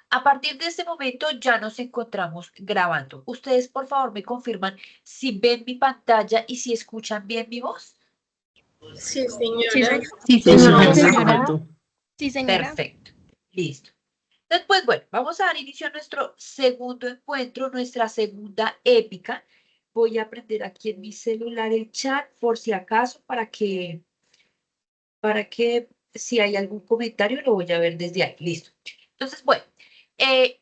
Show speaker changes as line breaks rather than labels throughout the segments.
A partir de este momento ya nos encontramos grabando. Ustedes, por favor, me confirman si ven mi pantalla y si escuchan bien mi voz.
Sí,
Sí,
señora.
señora.
Sí,
Sí,
señora.
señora,
Señora.
perfecto.
Sí, señora.
Perfecto. Listo. Entonces, pues bueno, vamos a dar inicio a nuestro segundo encuentro, nuestra segunda épica. Voy a prender aquí en mi celular el chat por si acaso, para que si hay algún comentario lo voy a ver desde ahí. Listo. Entonces, bueno,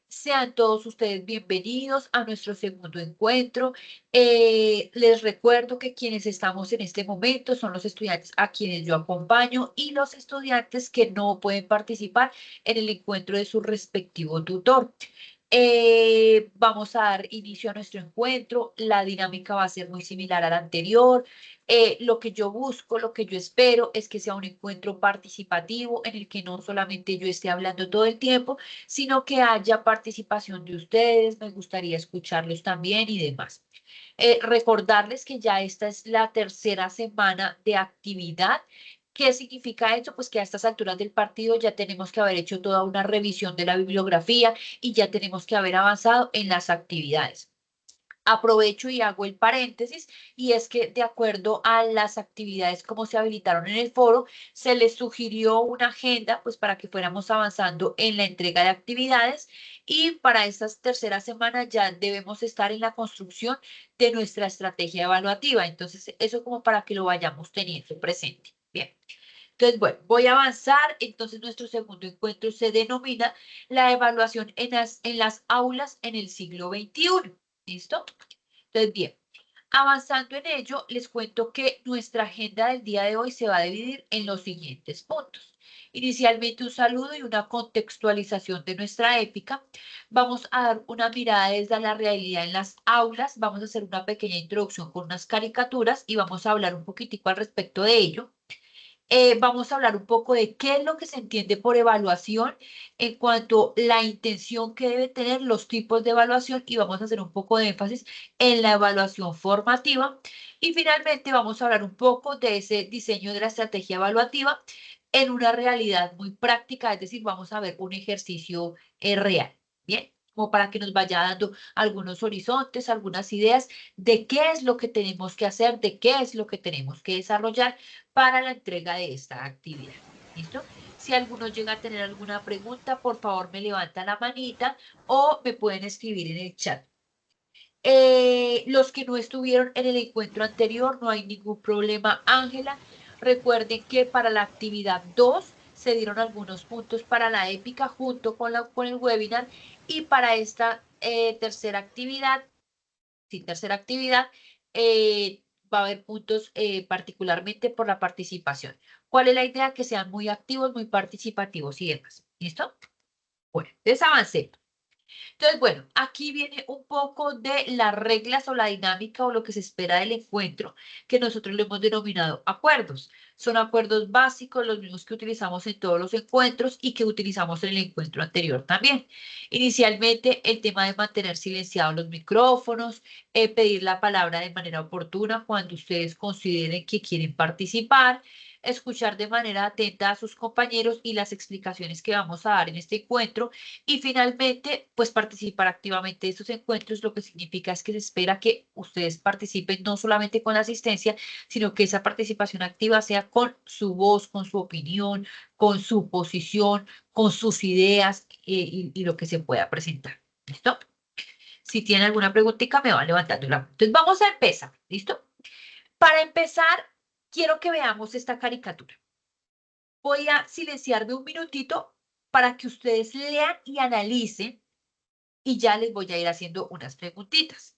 sean todos ustedes bienvenidos a nuestro segundo encuentro. Les recuerdo que quienes estamos en este momento son los estudiantes a quienes yo acompaño y los estudiantes que no pueden participar en el encuentro de su respectivo tutor. Vamos a dar inicio a nuestro encuentro. La dinámica va a ser muy similar a la anterior. Lo que yo busco, lo que yo espero es que sea un encuentro participativo en el que no solamente yo esté hablando todo el tiempo, sino que haya participación de ustedes. Me gustaría escucharlos también y demás. Recordarles que ya esta es la tercera semana de actividad. ¿Qué significa eso? Pues que a estas alturas del partido ya tenemos que haber hecho toda una revisión de la bibliografía y ya tenemos que haber avanzado en las actividades. Aprovecho y hago el paréntesis, y es que de acuerdo a las actividades como se habilitaron en el foro, se les sugirió una agenda pues para que fuéramos avanzando en la entrega de actividades, y para esta tercera semana ya debemos estar en la construcción de nuestra estrategia evaluativa. Entonces, eso como para que lo vayamos teniendo presente. Bien. Entonces, bueno, voy a avanzar. Entonces, nuestro segundo encuentro se denomina la evaluación en las aulas en el siglo XXI. ¿Listo? Entonces, bien, avanzando en ello, les cuento que nuestra agenda del día de hoy se va a dividir en los siguientes puntos. Inicialmente un saludo y una contextualización de nuestra épica. Vamos a dar una mirada desde la realidad en las aulas. Vamos a hacer una pequeña introducción con unas caricaturas y vamos a hablar un poquitico al respecto de ello. Vamos a hablar un poco de qué es lo que se entiende por evaluación en cuanto a la intención que debe tener los tipos de evaluación, y vamos a hacer un poco de énfasis en la evaluación formativa. Y finalmente vamos a hablar un poco de ese diseño de la estrategia evaluativa en una realidad muy práctica, es decir, vamos a ver un ejercicio real. Bien, como para que nos vaya dando algunos horizontes, algunas ideas de qué es lo que tenemos que hacer, de qué es lo que tenemos que desarrollar para la entrega de esta actividad. ¿Listo? Si alguno llega a tener alguna pregunta, por favor me levanta la manita o me pueden escribir en el chat. Los que no estuvieron en el encuentro anterior, no hay ningún problema, Ángela. Recuerden que para la actividad 2 se dieron algunos puntos para la épica junto con el webinar, y para esta tercera actividad, sí, tercera actividad, va a haber puntos particularmente por la participación. ¿Cuál es la idea? Que sean muy activos, muy participativos y demás. ¿Listo? Bueno, entonces avancemos. Entonces, bueno, aquí viene un poco de las reglas o la dinámica o lo que se espera del encuentro, que nosotros le hemos denominado acuerdos. Son acuerdos básicos, los mismos que utilizamos en todos los encuentros y que utilizamos en el encuentro anterior también. Inicialmente, el tema de mantener silenciados los micrófonos, pedir la palabra de manera oportuna cuando ustedes consideren que quieren participar, escuchar de manera atenta a sus compañeros y las explicaciones que vamos a dar en este encuentro, y finalmente, pues participar activamente de estos encuentros. Lo que significa es que se espera que ustedes participen no solamente con la asistencia, sino que esa participación activa sea con su voz, con su opinión, con su posición, con sus ideas y lo que se pueda presentar. ¿Listo? Si tienen alguna preguntita, me van levantando la mano. Entonces, vamos a empezar. ¿Listo? Para empezar, quiero que veamos esta caricatura. Voy a silenciarme un minutito para que ustedes lean y analicen, y ya les voy a ir haciendo unas preguntitas.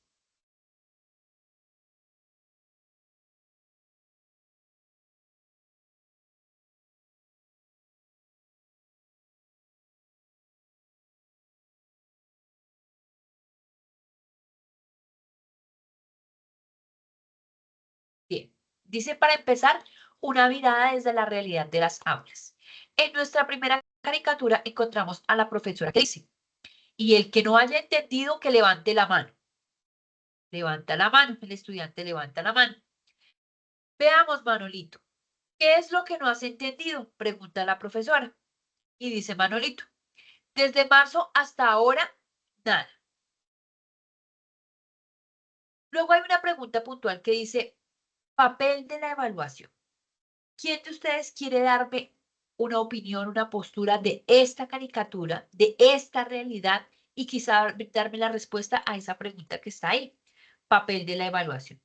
Bien, dice para empezar, una mirada desde la realidad de las aulas. En nuestra primera caricatura encontramos a la profesora que dice, y el que no haya entendido que levante la mano. Levanta la mano, el estudiante levanta la mano. Veamos, Manolito, ¿qué es lo que no has entendido? Pregunta la profesora. Y dice Manolito, Desde marzo hasta ahora, nada. Luego hay una pregunta puntual que dice, papel de la evaluación. ¿Quién de ustedes quiere darme una opinión, una postura de esta caricatura, de esta realidad y quizá darme la respuesta a esa pregunta que está ahí? Papel de la evaluación.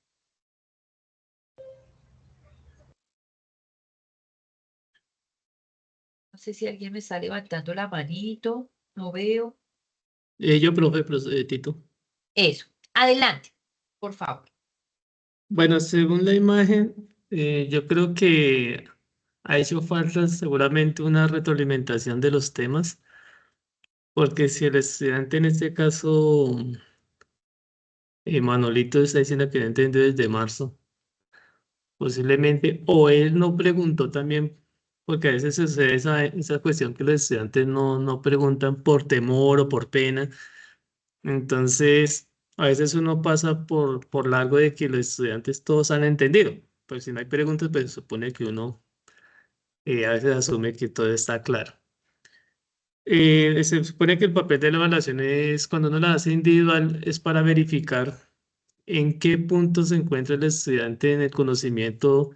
No sé si alguien me está levantando la manito, no veo.
Yo, profe, Tito.
Eso. Adelante, por favor.
Bueno, según la imagen, yo creo que ha hecho falta seguramente una retroalimentación de los temas, porque si el estudiante en este caso, Manolito está diciendo que no entendió desde marzo, posiblemente, o él no preguntó también, porque a veces sucede esa cuestión que los estudiantes no preguntan por temor o por pena. Entonces, a veces uno pasa por largo de que los estudiantes todos han entendido. Pues si no hay preguntas, pues supone que uno a veces asume que todo está claro. Se supone que el papel de la evaluación es, cuando uno la hace individual, es para verificar en qué punto se encuentra el estudiante en el conocimiento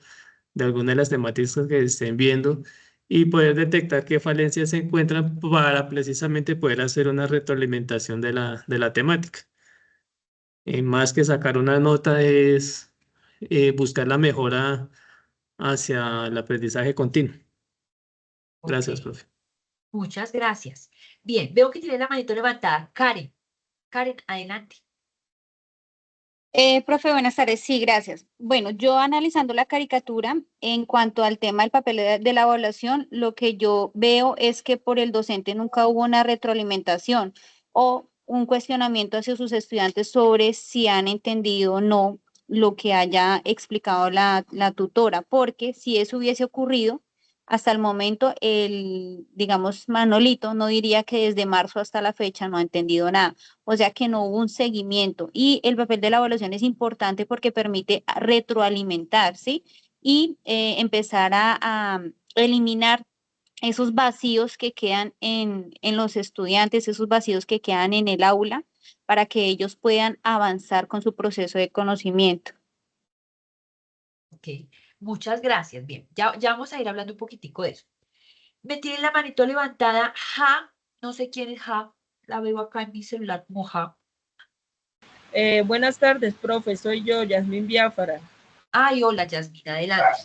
de alguna de las temáticas que estén viendo y poder detectar qué falencias se encuentran para precisamente poder hacer una retroalimentación de la temática. Más que sacar una nota es buscar la mejora hacia el aprendizaje continuo.
Ok,
Gracias, profe.
muchas gracias. Bien, veo que tiene la manito levantada. Karen, Karen, adelante.
Profe, buenas tardes. Sí, gracias. Bueno, yo analizando la caricatura, en cuanto al tema del papel de la evaluación, lo que yo veo es que por el docente nunca hubo una retroalimentación o un cuestionamiento hacia sus estudiantes sobre si han entendido o no lo que haya explicado la tutora, porque si eso hubiese ocurrido, hasta el momento, digamos, Manolito no diría que desde marzo hasta la fecha no ha entendido nada. O sea que no hubo un seguimiento. Y el papel de la evaluación es importante porque permite retroalimentar, ¿sí? Y empezar a eliminar esos vacíos que quedan en los estudiantes, esos vacíos que quedan en el aula, para que ellos puedan avanzar con su proceso de conocimiento.
Ok, muchas gracias. Bien, ya vamos a ir hablando un poquitico de eso. Me tiene la manito levantada, Ja, no sé quién es Ja, la veo acá en mi celular como Ja.
Buenas tardes, profe. Soy yo, Yasmín Biafara.
Ay, hola, Yasmina, adelante.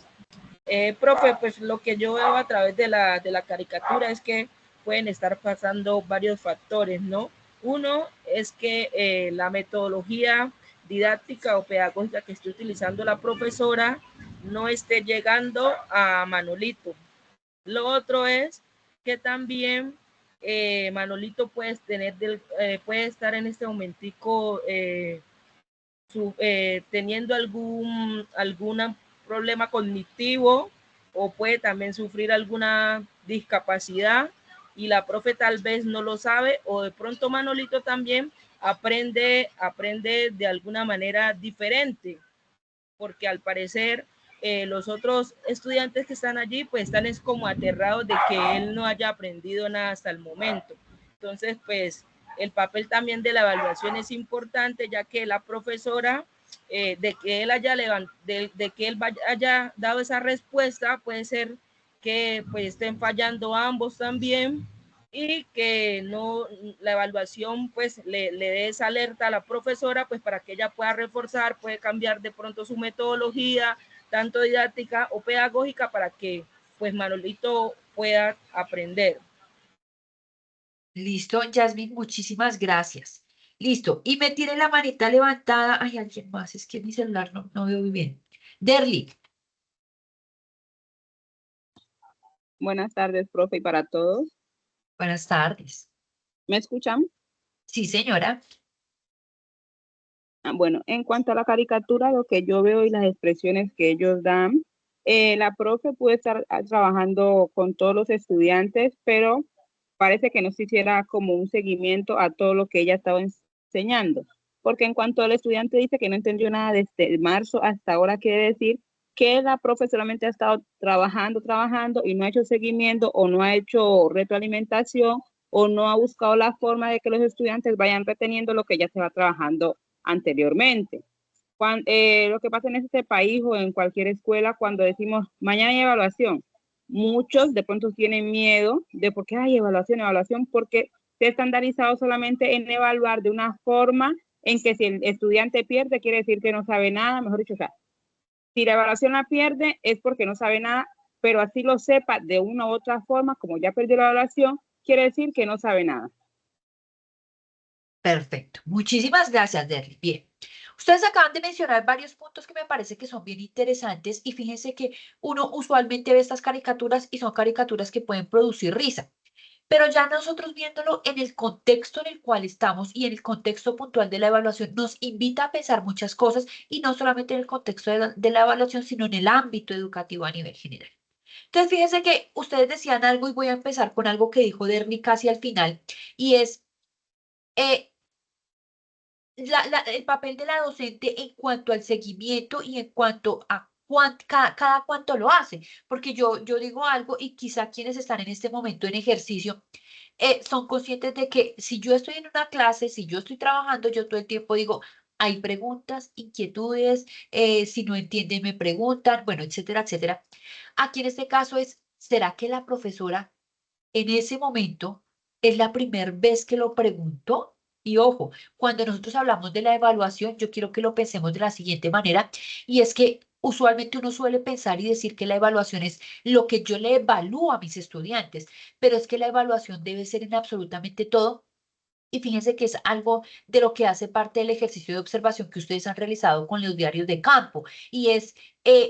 Profe, pues lo que yo veo a través de la caricatura es que pueden estar pasando varios factores, ¿no? Uno es que la metodología didáctica o pedagógica que esté utilizando la profesora no esté llegando a Manolito. Lo otro es que también Manolito puede estar en este momentico teniendo algún problema cognitivo o puede también sufrir alguna discapacidad y la profe tal vez no lo sabe o de pronto Manolito también aprende de alguna manera diferente porque al parecer los otros estudiantes que están allí pues están es como aterrados de que él no haya aprendido nada hasta el momento. Entonces pues el papel también de la evaluación es importante ya que la profesora de que él haya dado esa respuesta puede ser que pues estén fallando ambos también y que no la evaluación pues le dé esa alerta a la profesora pues para que ella pueda reforzar, puede cambiar de pronto su metodología, tanto didáctica o pedagógica para que pues Manolito pueda aprender.
Listo, Yasmin, muchísimas gracias. Listo, y me tiene la manita levantada. Ay, alguien más, es que mi celular no veo muy bien. Derly,
Buenas tardes, profe, y para todos.
buenas tardes.
¿Me escuchan?
Sí, señora.
Bueno, en cuanto a la caricatura, lo que yo veo y las expresiones que ellos dan, la profe puede estar trabajando con todos los estudiantes, pero parece que no se hiciera como un seguimiento a todo lo que ella estaba enseñando. Porque en cuanto al estudiante dice que no entendió nada desde marzo hasta ahora, quiere decir que la profe solamente ha estado trabajando y no ha hecho seguimiento o no ha hecho retroalimentación o no ha buscado la forma de que los estudiantes vayan reteniendo lo que ya se va trabajando anteriormente. Lo que pasa en este país o en cualquier escuela, cuando decimos mañana hay evaluación, muchos de pronto tienen miedo de por qué hay evaluación, porque se ha estandarizado solamente en evaluar de una forma en que si el estudiante pierde, quiere decir que no sabe nada, mejor dicho, o sea, si la evaluación la pierde es porque no sabe nada, pero así lo sepa de una u otra forma, como ya perdió la evaluación, quiere decir que no sabe nada.
Perfecto. Muchísimas gracias, Derly. Bien. Ustedes acaban de mencionar varios puntos que me parece que son bien interesantes y fíjense que uno usualmente ve estas caricaturas y son caricaturas que pueden producir risa. Pero ya nosotros viéndolo en el contexto en el cual estamos y en el contexto puntual de la evaluación, nos invita a pensar muchas cosas y no solamente en el contexto de la evaluación, sino en el ámbito educativo a nivel general. Entonces, fíjense que ustedes decían algo y voy a empezar con algo que dijo Derly casi al final y es eh, el papel de la docente en cuanto al seguimiento y en cuanto a cada cuánto lo hace, porque yo digo algo y quizá quienes están en este momento en ejercicio son conscientes de que si yo estoy en una clase, si yo estoy trabajando, yo todo el tiempo digo, hay preguntas, inquietudes, si no entienden me preguntan, bueno, etcétera, etcétera. Aquí en este caso es, ¿será que la profesora en ese momento es la primera vez que lo preguntó? Y ojo, cuando nosotros hablamos de la evaluación, yo quiero que lo pensemos de la siguiente manera, y es que usualmente uno suele pensar y decir que la evaluación es lo que yo le evalúo a mis estudiantes, pero es que la evaluación debe ser en absolutamente todo. Y fíjense que es algo de lo que hace parte del ejercicio de observación que ustedes han realizado con los diarios de campo. Y es,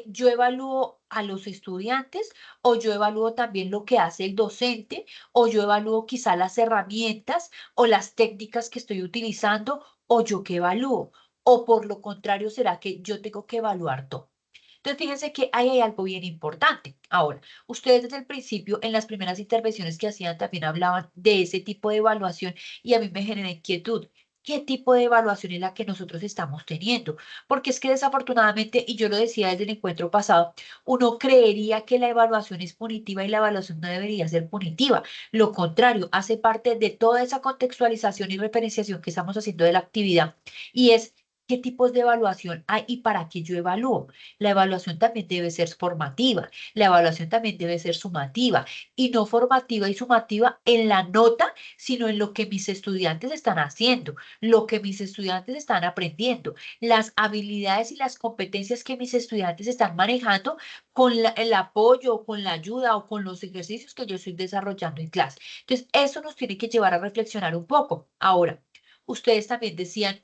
yo evalúo a los estudiantes o yo evalúo también lo que hace el docente o yo evalúo quizá las herramientas o las técnicas que estoy utilizando o yo qué evalúo. O por lo contrario, ¿será que yo tengo que evaluar todo? Entonces, fíjense que ahí hay algo bien importante. Ahora, ustedes desde el principio, en las primeras intervenciones que hacían, también hablaban de ese tipo de evaluación y a mí me genera inquietud. ¿Qué tipo de evaluación es la que nosotros estamos teniendo? Porque es que desafortunadamente, y yo lo decía desde el encuentro pasado, uno creería que la evaluación es punitiva y la evaluación no debería ser punitiva. Lo contrario, hace parte de toda esa contextualización y referenciación que estamos haciendo de la actividad y es qué tipos de evaluación hay y para qué yo evalúo. La evaluación también debe ser formativa, la evaluación también debe ser sumativa y no formativa y sumativa en la nota, sino en lo que mis estudiantes están haciendo, lo que mis estudiantes están aprendiendo, las habilidades y las competencias que mis estudiantes están manejando con el apoyo, con la ayuda o con los ejercicios que yo estoy desarrollando en clase. Entonces, eso nos tiene que llevar a reflexionar un poco. Ahora, ustedes también decían,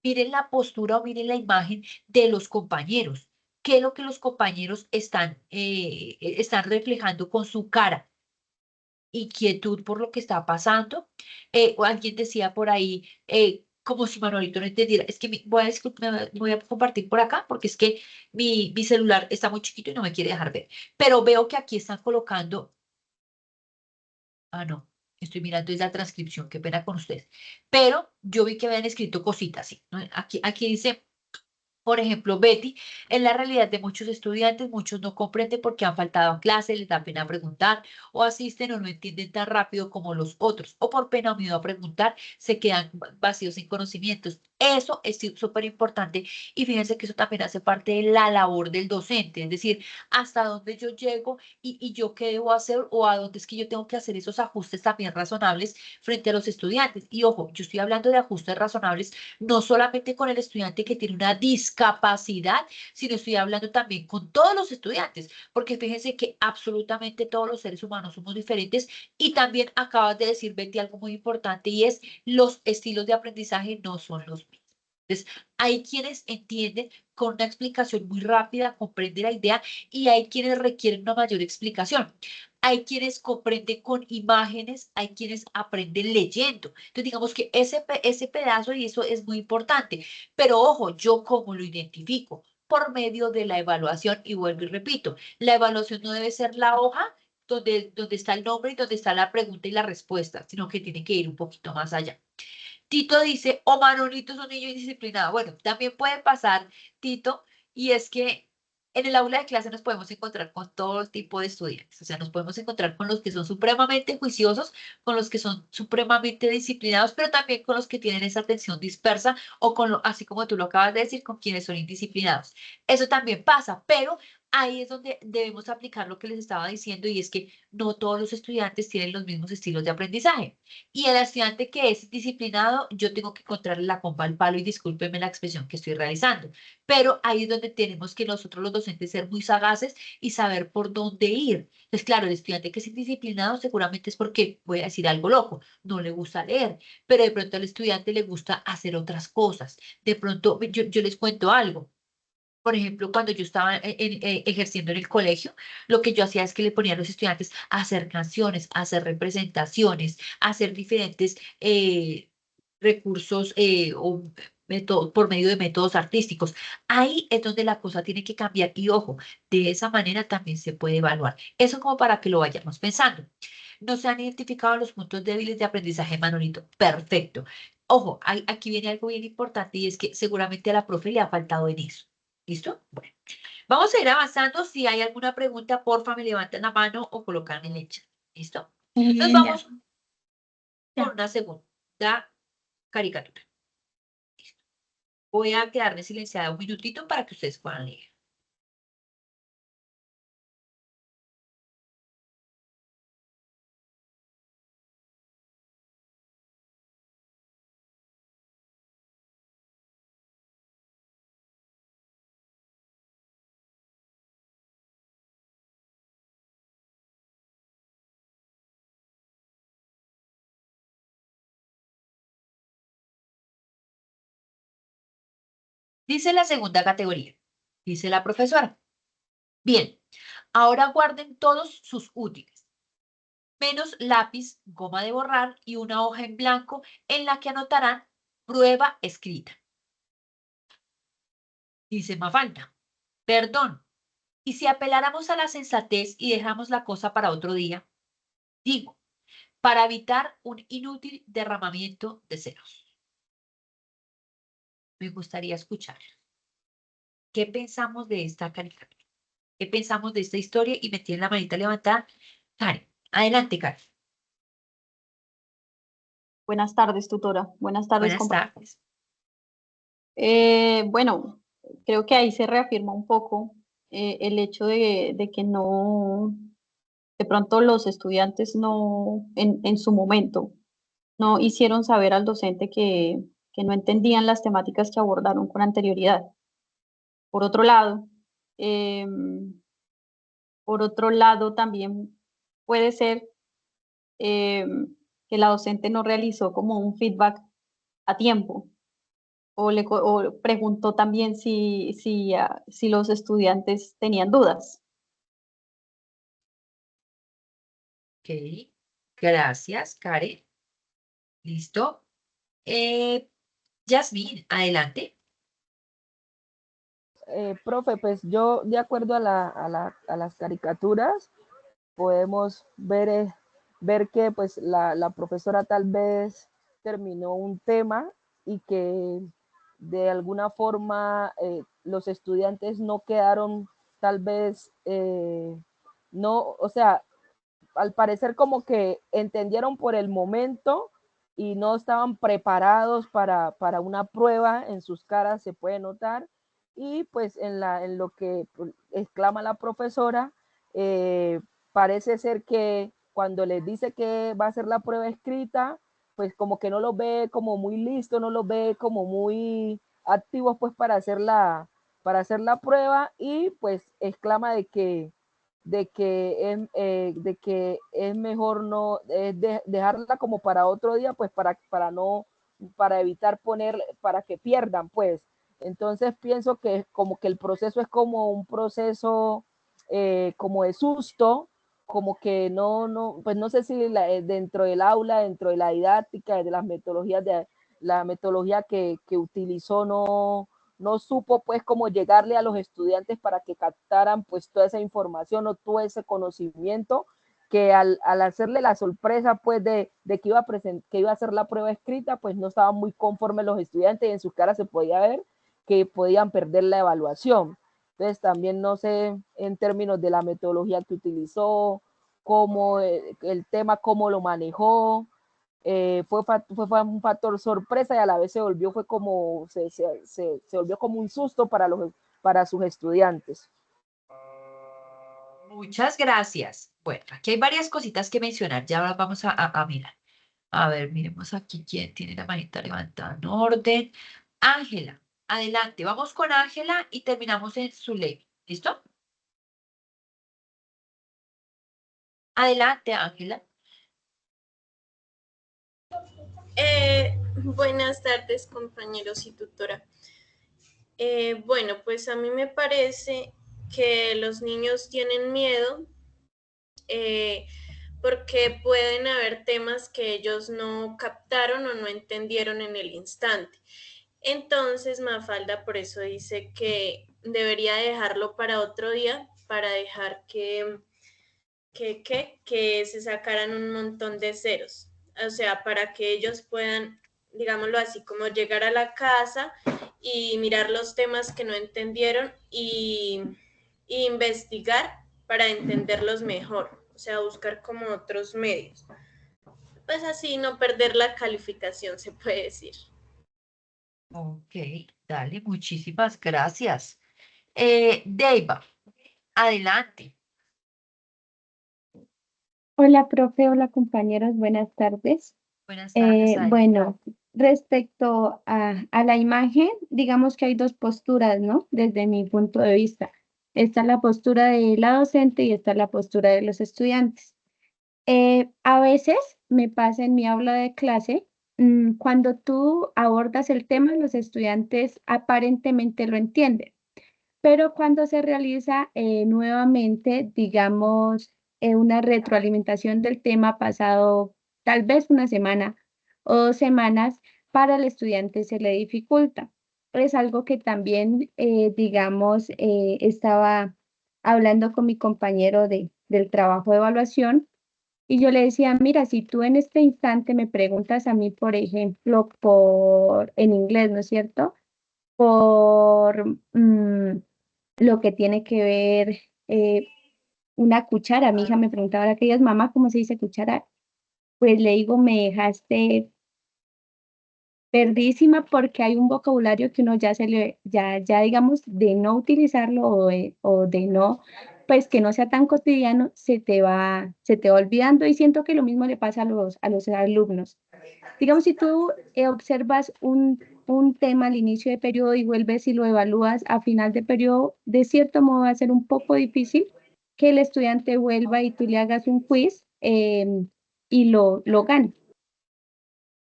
miren la postura o miren la imagen de los compañeros. ¿Qué es lo que los compañeros están reflejando con su cara? Inquietud por lo que está pasando. O alguien decía por ahí, como si Manuelito no entendiera, es que voy a compartir por acá porque es que mi celular está muy chiquito y no me quiere dejar ver. Pero veo que aquí están colocando, no, estoy mirando es la transcripción, qué pena con ustedes. Pero yo vi que habían escrito cositas, sí, ¿no? Aquí dice. Por ejemplo, Betty, en la realidad de muchos estudiantes, muchos no comprenden por qué han faltado a clase, les da pena preguntar, o asisten o no entienden tan rápido como los otros, o por pena o miedo a preguntar, se quedan vacíos sin conocimientos. Eso es súper importante y fíjense que eso también hace parte de la labor del docente, es decir, hasta dónde yo llego y yo qué debo hacer o a dónde es que yo tengo que hacer esos ajustes también razonables frente a los estudiantes. Y ojo, yo estoy hablando de ajustes razonables no solamente con el estudiante que tiene una discapacidad, sino estoy hablando también con todos los estudiantes, porque fíjense que absolutamente todos los seres humanos somos diferentes y también acabas de decir, Betty, algo muy importante y es los estilos de aprendizaje no son los mismos. Entonces, hay quienes entienden con una explicación muy rápida, comprenden la idea y hay quienes requieren una mayor explicación. Hay quienes comprenden con imágenes, hay quienes aprenden leyendo. Entonces, digamos que ese pedazo y eso es muy importante. Pero ojo, ¿yo cómo lo identifico? Por medio de la evaluación. Y vuelvo y repito, la evaluación no debe ser la hoja donde está el nombre y donde está la pregunta y la respuesta, sino que tiene que ir un poquito más allá. Tito dice, o Manolito es un niño indisciplinado. Bueno, también puede pasar, Tito, y es que En el aula de clase nos podemos encontrar con todo tipo de estudiantes, o sea, nos podemos encontrar con los que son supremamente juiciosos, con los que son supremamente disciplinados, pero también con los que tienen esa atención dispersa o con, así como tú lo acabas de decir, con quienes son indisciplinados. Eso también pasa, pero ahí es donde debemos aplicar lo que les estaba diciendo y es que no todos los estudiantes tienen los mismos estilos de aprendizaje. Y el estudiante que es disciplinado, yo tengo que encontrarle la compa al palo y discúlpeme la expresión que estoy realizando. Pero ahí es donde tenemos que nosotros los docentes ser muy sagaces y saber por dónde ir. Entonces, claro, el estudiante que es indisciplinado seguramente es porque, voy a decir algo loco, no le gusta leer, pero de pronto al estudiante le gusta hacer otras cosas. De pronto, yo les cuento algo. Por ejemplo, cuando yo estaba ejerciendo en el colegio, lo que yo hacía es que le ponía a los estudiantes a hacer canciones, a hacer representaciones, a hacer diferentes recursos o por medio de métodos artísticos. Ahí es donde la cosa tiene que cambiar y ojo, de esa manera también se puede evaluar. Eso como para que lo vayamos pensando. No se han identificado los puntos débiles de aprendizaje, Manolito. Perfecto. Ojo, aquí viene algo bien importante y es que seguramente a la profe le ha faltado en eso. ¿Listo? Bueno, vamos a ir avanzando. Si hay alguna pregunta, porfa, me levantan la mano o colocan en el chat. ¿Listo? Entonces vamos con una segunda caricatura. Listo. Voy a quedarme silenciada un minutito para que ustedes puedan leer. Dice la segunda categoría. Dice la profesora. Bien, ahora guarden todos sus útiles, menos lápiz, goma de borrar y una hoja en blanco en la que anotarán prueba escrita. Dice Mafalda. Perdón, ¿y si apeláramos a la sensatez y dejamos la cosa para otro día? Digo, para evitar un inútil derramamiento de ceros. Me gustaría escuchar. ¿Qué pensamos de esta caricatura? ¿Qué pensamos de esta historia? Y me tiene la manita levantada. Karen, adelante, Karen.
Buenas tardes, tutora. Buenas tardes,
Buenas
compañeros.
tardes.
Bueno, creo que ahí se reafirma un poco el hecho de que no, de pronto los estudiantes no, en su momento, no hicieron saber al docente que no entendían las temáticas que abordaron con anterioridad. Por otro lado, también puede ser que la docente no realizó como un feedback a tiempo o preguntó también si los estudiantes tenían dudas.
Ok. Gracias, Karen. Listo. Yasmín, adelante.
Profe, pues yo de acuerdo a las caricaturas podemos ver que pues la profesora tal vez terminó un tema y que de alguna forma los estudiantes no quedaron tal vez, no, o sea, al parecer como que entendieron por el momento y no estaban preparados para una prueba, en sus caras se puede notar, y pues en lo que exclama la profesora, parece ser que cuando les dice que va a hacer la prueba escrita, pues como que no los ve como muy listos, no los ve como muy activos pues para hacer la prueba, y pues exclama de que es mejor no dejarla como para otro día, pues para evitar poner, para que pierdan, pues. Entonces pienso que como que el proceso es como un proceso como de susto, como que pues no sé si dentro del aula, dentro de la didáctica, de las metodologías, de la metodología que utilizó, no supo pues cómo llegarle a los estudiantes para que captaran pues toda esa información o todo ese conocimiento, que al hacerle la sorpresa pues que iba a hacer la prueba escrita, pues no estaban muy conformes los estudiantes y en sus caras se podía ver que podían perder la evaluación. Entonces también no sé en términos de la metodología que utilizó, cómo el tema, cómo lo manejó, fue un factor sorpresa y a la vez se volvió como un susto para sus estudiantes.
Muchas gracias. Bueno, aquí hay varias cositas que mencionar. Ya las vamos a mirar. A ver, miremos aquí quién tiene la manita levantada en orden. Ángela, adelante. Vamos con Ángela y terminamos en Zuley. ¿Listo? Adelante, Ángela.
Buenas tardes, compañeros y tutora. Bueno, pues a mí me parece que los niños tienen miedo porque pueden haber temas que ellos no captaron o no entendieron en el instante. Entonces, Mafalda por eso dice que debería dejarlo para otro día, para dejar que se sacaran un montón de ceros. O sea, para que ellos puedan, digámoslo así, como llegar a la casa y mirar los temas que no entendieron y investigar para entenderlos mejor. O sea, buscar como otros medios. Pues así no perder la calificación, se puede decir.
Ok, dale, muchísimas gracias. Deiva, adelante.
Hola, profe, hola, compañeros, buenas tardes.
Buenas tardes, Adelante.
Bueno, respecto a la imagen, digamos que hay dos posturas, ¿no? Desde mi punto de vista. Está la postura de la docente y está la postura de los estudiantes. A veces me pasa en mi aula de clase, cuando tú abordas el tema, los estudiantes aparentemente lo entienden, pero cuando se realiza nuevamente, digamos, una retroalimentación del tema pasado tal vez una semana o 2 semanas, para el estudiante se le dificulta. Es algo que también, digamos, estaba hablando con mi compañero del trabajo de evaluación y yo le decía, mira, si tú en este instante me preguntas a mí, por ejemplo, en inglés, ¿no es cierto? Por lo que tiene que ver una cuchara. Mi hija me preguntaba ahora que ella es mamá, ¿cómo se dice cuchara? Pues le digo, me dejaste perdísima porque hay un vocabulario que uno ya digamos, de no utilizarlo o de no, pues que no sea tan cotidiano, se te va olvidando y siento que lo mismo le pasa a los alumnos. Digamos, si tú observas un tema al inicio de periodo y vuelves y lo evalúas a final de periodo, de cierto modo va a ser un poco difícil que el estudiante vuelva y tú le hagas un quiz y lo gane.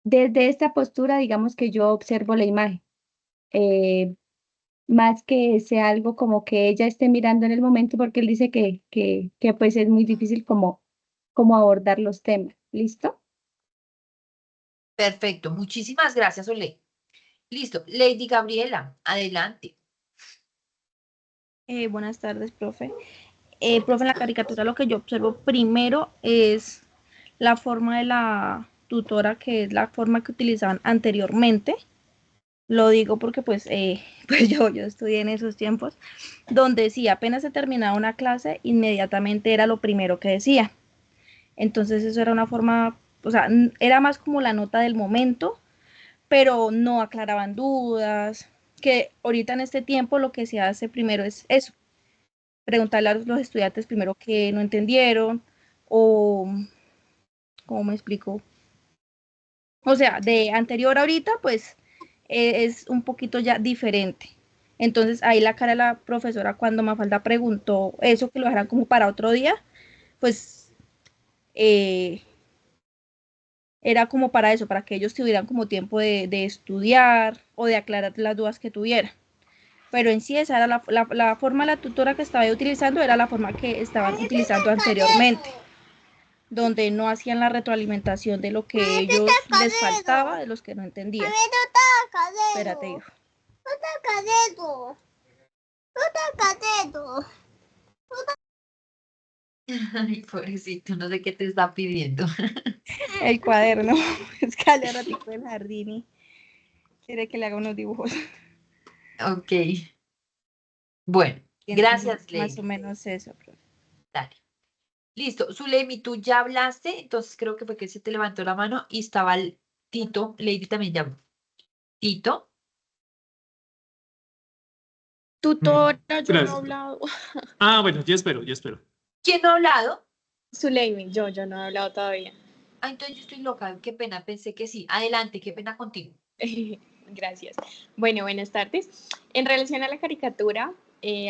Desde esta postura, digamos que yo observo la imagen, más que sea algo como que ella esté mirando en el momento, porque él dice que pues es muy difícil como abordar los temas. ¿Listo?
Perfecto, muchísimas gracias, Ole. Listo, Lady Gabriela, adelante.
Buenas tardes, profe. Profe, en la caricatura lo que yo observo primero es la forma de la tutora, que es la forma que utilizaban anteriormente. Lo digo porque pues yo estudié en esos tiempos, donde sí, apenas se terminaba una clase, inmediatamente era lo primero que decía. Entonces eso era una forma, o sea, era más como la nota del momento, pero no aclaraban dudas, que ahorita en este tiempo lo que se hace primero es eso, preguntarle a los estudiantes primero qué no entendieron o, ¿cómo me explico? O sea, de anterior a ahorita, pues es un poquito ya diferente. Entonces ahí la cara de la profesora cuando Mafalda preguntó eso, que lo dejaran como para otro día, pues era como para eso, para que ellos tuvieran como tiempo de estudiar o de aclarar las dudas que tuvieran. Pero en sí esa era la forma, la tutora que estaba utilizando era la forma que estaban utilizando anteriormente, donde no hacían la retroalimentación de lo que a ellos les faltaba, de los que no entendían. Espérate, hijo.
Ay, pobrecito, no sé qué te está pidiendo.
El cuaderno, es que al ratico del jardín y quiere que le haga unos dibujos.
Ok. Bueno, Gracias,
Más
Lady.
o menos eso, profe.
Dale. Listo. Zulemi, tú ya hablaste, entonces creo que fue que se te levantó la mano y estaba el Tito. Lady también ya habló. Tito.
Tutora, yo no he
Gracias.
hablado.
Ah, bueno, yo espero.
¿Quién no ha hablado?
Zuleimi, yo no he hablado todavía.
Ah, entonces yo estoy loca. Qué pena, pensé que sí. Adelante, qué pena contigo.
Gracias. Bueno, buenas tardes. En relación a la caricatura,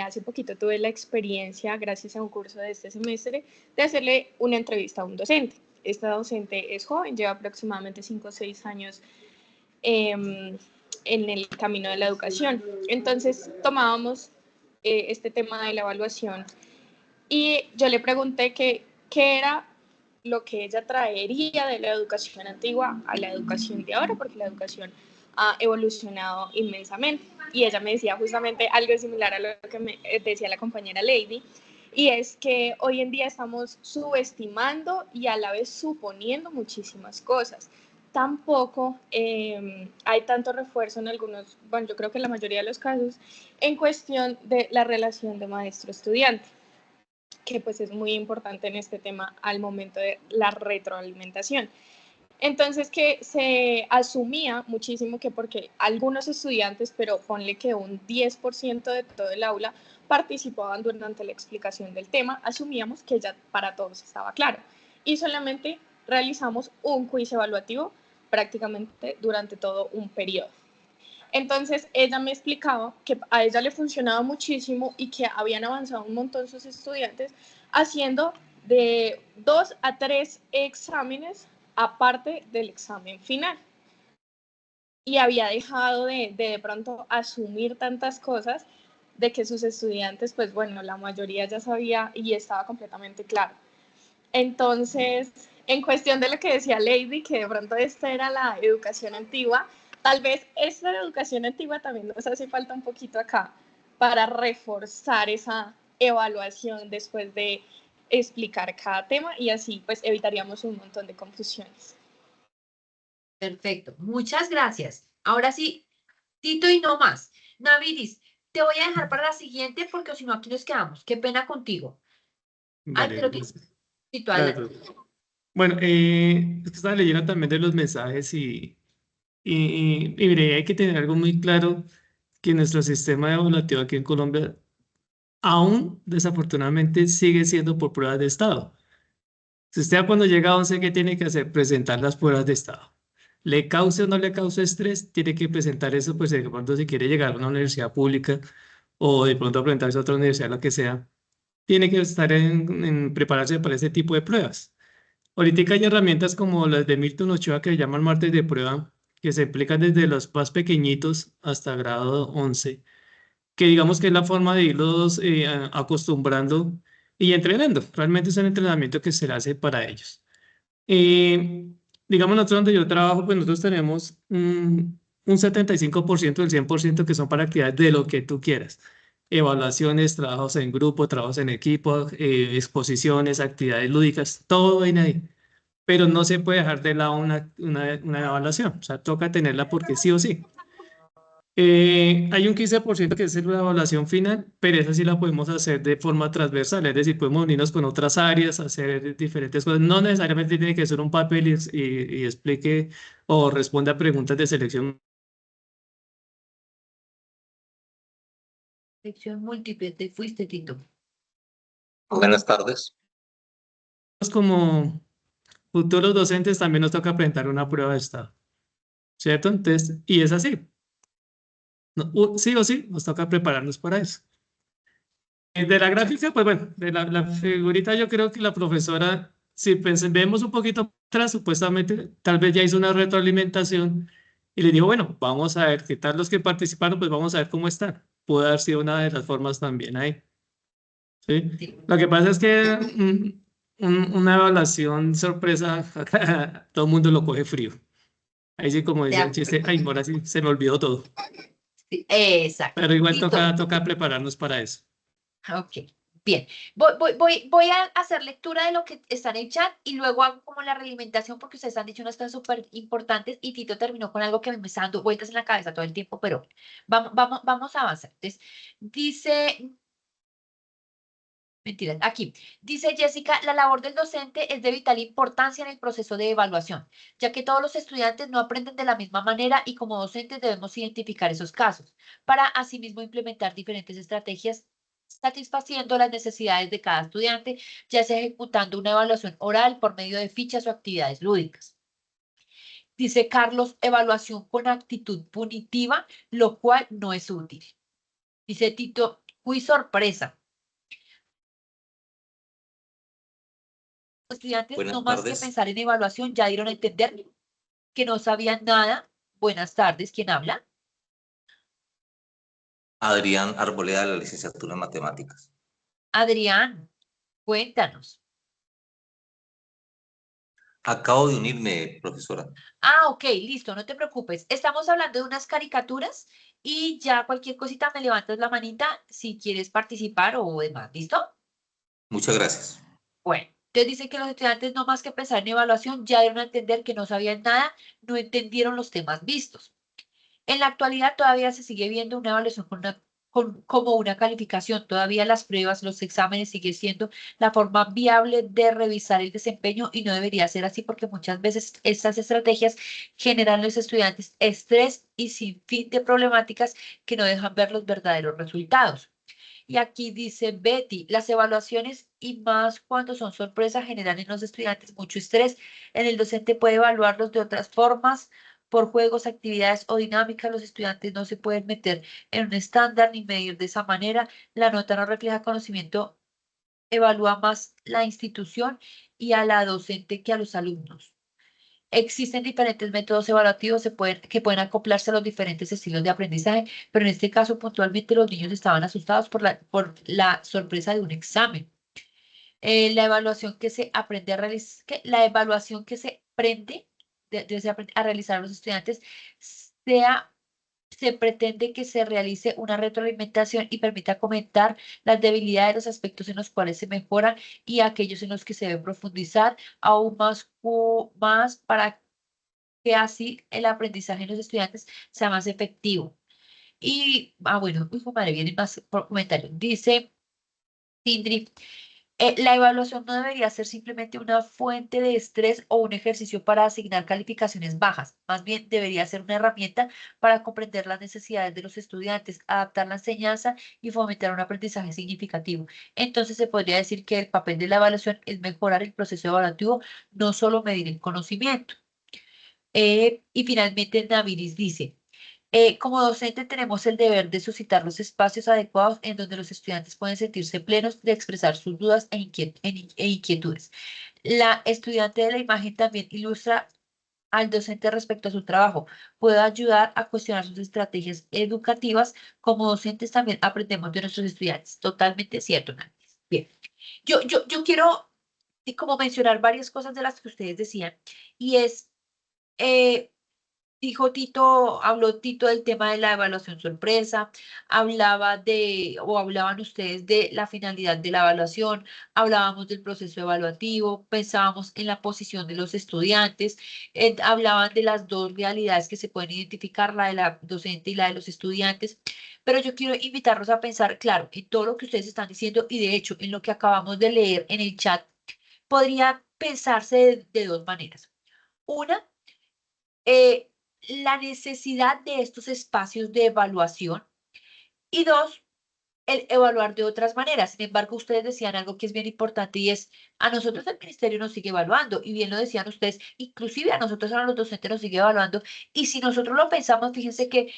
hace poquito tuve la experiencia, gracias a un curso de este semestre, de hacerle una entrevista a un docente. Esta docente es joven, lleva aproximadamente 5 o 6 años en el camino de la educación. Entonces tomábamos este tema de la evaluación y yo le pregunté qué era lo que ella traería de la educación antigua a la educación de ahora, porque la educación ha evolucionado inmensamente. Y ella me decía justamente algo similar a lo que me decía la compañera Lady, y es que hoy en día estamos subestimando y a la vez suponiendo muchísimas cosas. Tampoco hay tanto refuerzo en algunos, bueno, yo creo que en la mayoría de los casos, en cuestión de la relación de maestro-estudiante, que pues es muy importante en este tema al momento de la retroalimentación. Entonces que se asumía muchísimo que porque algunos estudiantes, pero ponle que un 10% de todo el aula participaban durante la explicación del tema, asumíamos que ya para todos estaba claro. Y solamente realizamos un quiz evaluativo prácticamente durante todo un periodo. Entonces ella me explicaba que a ella le funcionaba muchísimo y que habían avanzado un montón sus estudiantes haciendo de 2 a 3 exámenes aparte del examen final. Y había dejado de pronto asumir tantas cosas de que sus estudiantes, pues bueno, la mayoría ya sabía y estaba completamente claro. Entonces, en cuestión de lo que decía Lady, que de pronto esta era la educación antigua, tal vez esta educación antigua también nos hace falta un poquito acá para reforzar esa evaluación después de explicar cada tema y así pues evitaríamos un montón de confusiones.
Perfecto. Muchas gracias. Ahora sí, Tito y no más. Naviris, te voy a dejar para la siguiente porque si no aquí nos quedamos. Qué pena contigo. Ay,
Vale,
pero
gracias.
Tito,
Claro,
adelante.
bueno, es que estaba leyendo también de los mensajes y mire, hay que tener algo muy claro que nuestro sistema evaluativo aquí en Colombia aún desafortunadamente sigue siendo por pruebas de estado. Si usted cuando llega a 11, ¿qué tiene que hacer? Presentar las pruebas de estado. Le cause o no le cause estrés, tiene que presentar eso, pues de pronto si quiere llegar a una universidad pública o de pronto presentarse a otra universidad, lo que sea, tiene que estar en prepararse para ese tipo de pruebas. Ahorita hay herramientas como las de Milton Ochoa que se llaman martes de prueba, que se aplican desde los más pequeñitos hasta grado 11, que digamos que es la forma de irlos acostumbrando y entrenando. Realmente es un entrenamiento que se le hace para ellos. Digamos, nosotros donde yo trabajo, pues nosotros tenemos un 75% del 100% que son para actividades de lo que tú quieras. Evaluaciones, trabajos en grupo, trabajos en equipo, exposiciones, actividades lúdicas, todo viene ahí. Pero no se puede dejar de lado una evaluación, o sea, toca tenerla porque sí o sí. Hay un 15% que es la evaluación final, pero esa sí la podemos hacer de forma transversal, es decir, podemos unirnos con otras áreas, hacer diferentes cosas. No necesariamente tiene que ser un papel y explique o responda a preguntas de selección.
Sección múltiple, te fuiste, Tito.
Buenas tardes.
Como futuros docentes también nos toca presentar una prueba de estado, ¿cierto? Entonces, y es así. Sí o sí, nos toca prepararnos para eso. De la gráfica, pues bueno, de la figurita yo creo que la profesora, si vemos un poquito atrás, supuestamente tal vez ya hizo una retroalimentación y le dijo, bueno, vamos a ver qué tal los que participaron, pues vamos a ver cómo están. Puede haber sido una de las formas también ahí. ¿Sí?
Sí.
Lo que pasa es que una evaluación sorpresa, todo el mundo lo coge frío. Ahí sí, como
De
dice el chiste, ay, ahora sí se me olvidó todo.
Sí, exacto.
Pero igual
Tito.
toca prepararnos para eso.
Ok, bien. Voy a hacer lectura de lo que está en el chat y luego hago como la realimentación porque ustedes han dicho unas cosas súper importantes y Tito terminó con algo que a mí me está dando vueltas en la cabeza todo el tiempo, pero vamos a avanzar. Entonces, dice Mentiras, aquí. Dice Jessica, la labor del docente es de vital importancia en el proceso de evaluación, ya que todos los estudiantes no aprenden de la misma manera y como docentes debemos identificar esos casos para asimismo implementar diferentes estrategias satisfaciendo las necesidades de cada estudiante, ya sea ejecutando una evaluación oral por medio de fichas o actividades lúdicas. Dice Carlos, evaluación con actitud punitiva, lo cual no es útil. Dice Tito, uy, sorpresa. Los estudiantes, no
Buenas
más que
tardes.
pensar en evaluación, ya dieron a entender que no sabían nada. Buenas tardes, ¿quién habla?
Adrián Arboleda, de la licenciatura en Matemáticas.
Adrián, cuéntanos.
Acabo de unirme, profesora.
Ah, ok, listo, no te preocupes. Estamos hablando de unas caricaturas y ya cualquier cosita me levantas la manita si quieres participar o demás, ¿listo?
Muchas gracias.
Bueno, entonces dice que los estudiantes no más que pensar en evaluación ya dieron a entender que no sabían nada, no entendieron los temas vistos. En la actualidad todavía se sigue viendo una evaluación como una calificación. Todavía las pruebas, los exámenes siguen siendo la forma viable de revisar el desempeño y no debería ser así porque muchas veces estas estrategias generan a los estudiantes estrés y sin fin de problemáticas que no dejan ver los verdaderos resultados. Y aquí dice Betty, las evaluaciones y más cuando son sorpresa generan en los estudiantes mucho estrés. En el docente puede evaluarlos de otras formas, por juegos, actividades o dinámicas. Los estudiantes no se pueden meter en un estándar ni medir de esa manera. La nota no refleja conocimiento, evalúa más la institución y a la docente que a los alumnos. Existen diferentes métodos evaluativos que pueden acoplarse a los diferentes estilos de aprendizaje, pero en este caso puntualmente los niños estaban asustados por la sorpresa de un examen. La evaluación que se aprende a realizar, la evaluación que se aprende, a realizar a los estudiantes, sea, se pretende que se realice una retroalimentación y permita comentar las debilidades, los aspectos en los cuales se mejoran y aquellos en los que se debe profundizar aún más para que así el aprendizaje de los estudiantes sea más efectivo. Y, bueno, uy, madre, vienen más comentarios. Dice Tindri, la evaluación no debería ser simplemente una fuente de estrés o un ejercicio para asignar calificaciones bajas. Más bien debería ser una herramienta para comprender las necesidades de los estudiantes, adaptar la enseñanza y fomentar un aprendizaje significativo. Entonces se podría decir que el papel de la evaluación es mejorar el proceso evaluativo, no solo medir el conocimiento. Y finalmente Naviris dice, como docente tenemos el deber de suscitar los espacios adecuados en donde los estudiantes pueden sentirse plenos de expresar sus dudas e inquietudes. La estudiante de la imagen también ilustra al docente respecto a su trabajo. Puede ayudar a cuestionar sus estrategias educativas. Como docentes también aprendemos de nuestros estudiantes. Totalmente cierto, Naviris. Bien, yo quiero como mencionar varias cosas de las que ustedes decían y es... Eh, habló Tito del tema de la evaluación sorpresa, hablaban ustedes de la finalidad de la evaluación, hablábamos del proceso evaluativo, pensábamos en la posición de los estudiantes, hablaban de las dos realidades que se pueden identificar, la de la docente y la de los estudiantes, pero yo quiero invitarlos a pensar, claro, en todo lo que ustedes están diciendo y de hecho en lo que acabamos de leer en el chat, podría pensarse de dos maneras. Una, eh, la necesidad de estos espacios de evaluación y dos, el evaluar de otras maneras. Sin embargo, ustedes decían algo que es bien importante y es, a nosotros el ministerio nos sigue evaluando y bien lo decían ustedes, inclusive a nosotros, a los docentes nos sigue evaluando y si nosotros lo pensamos, fíjense que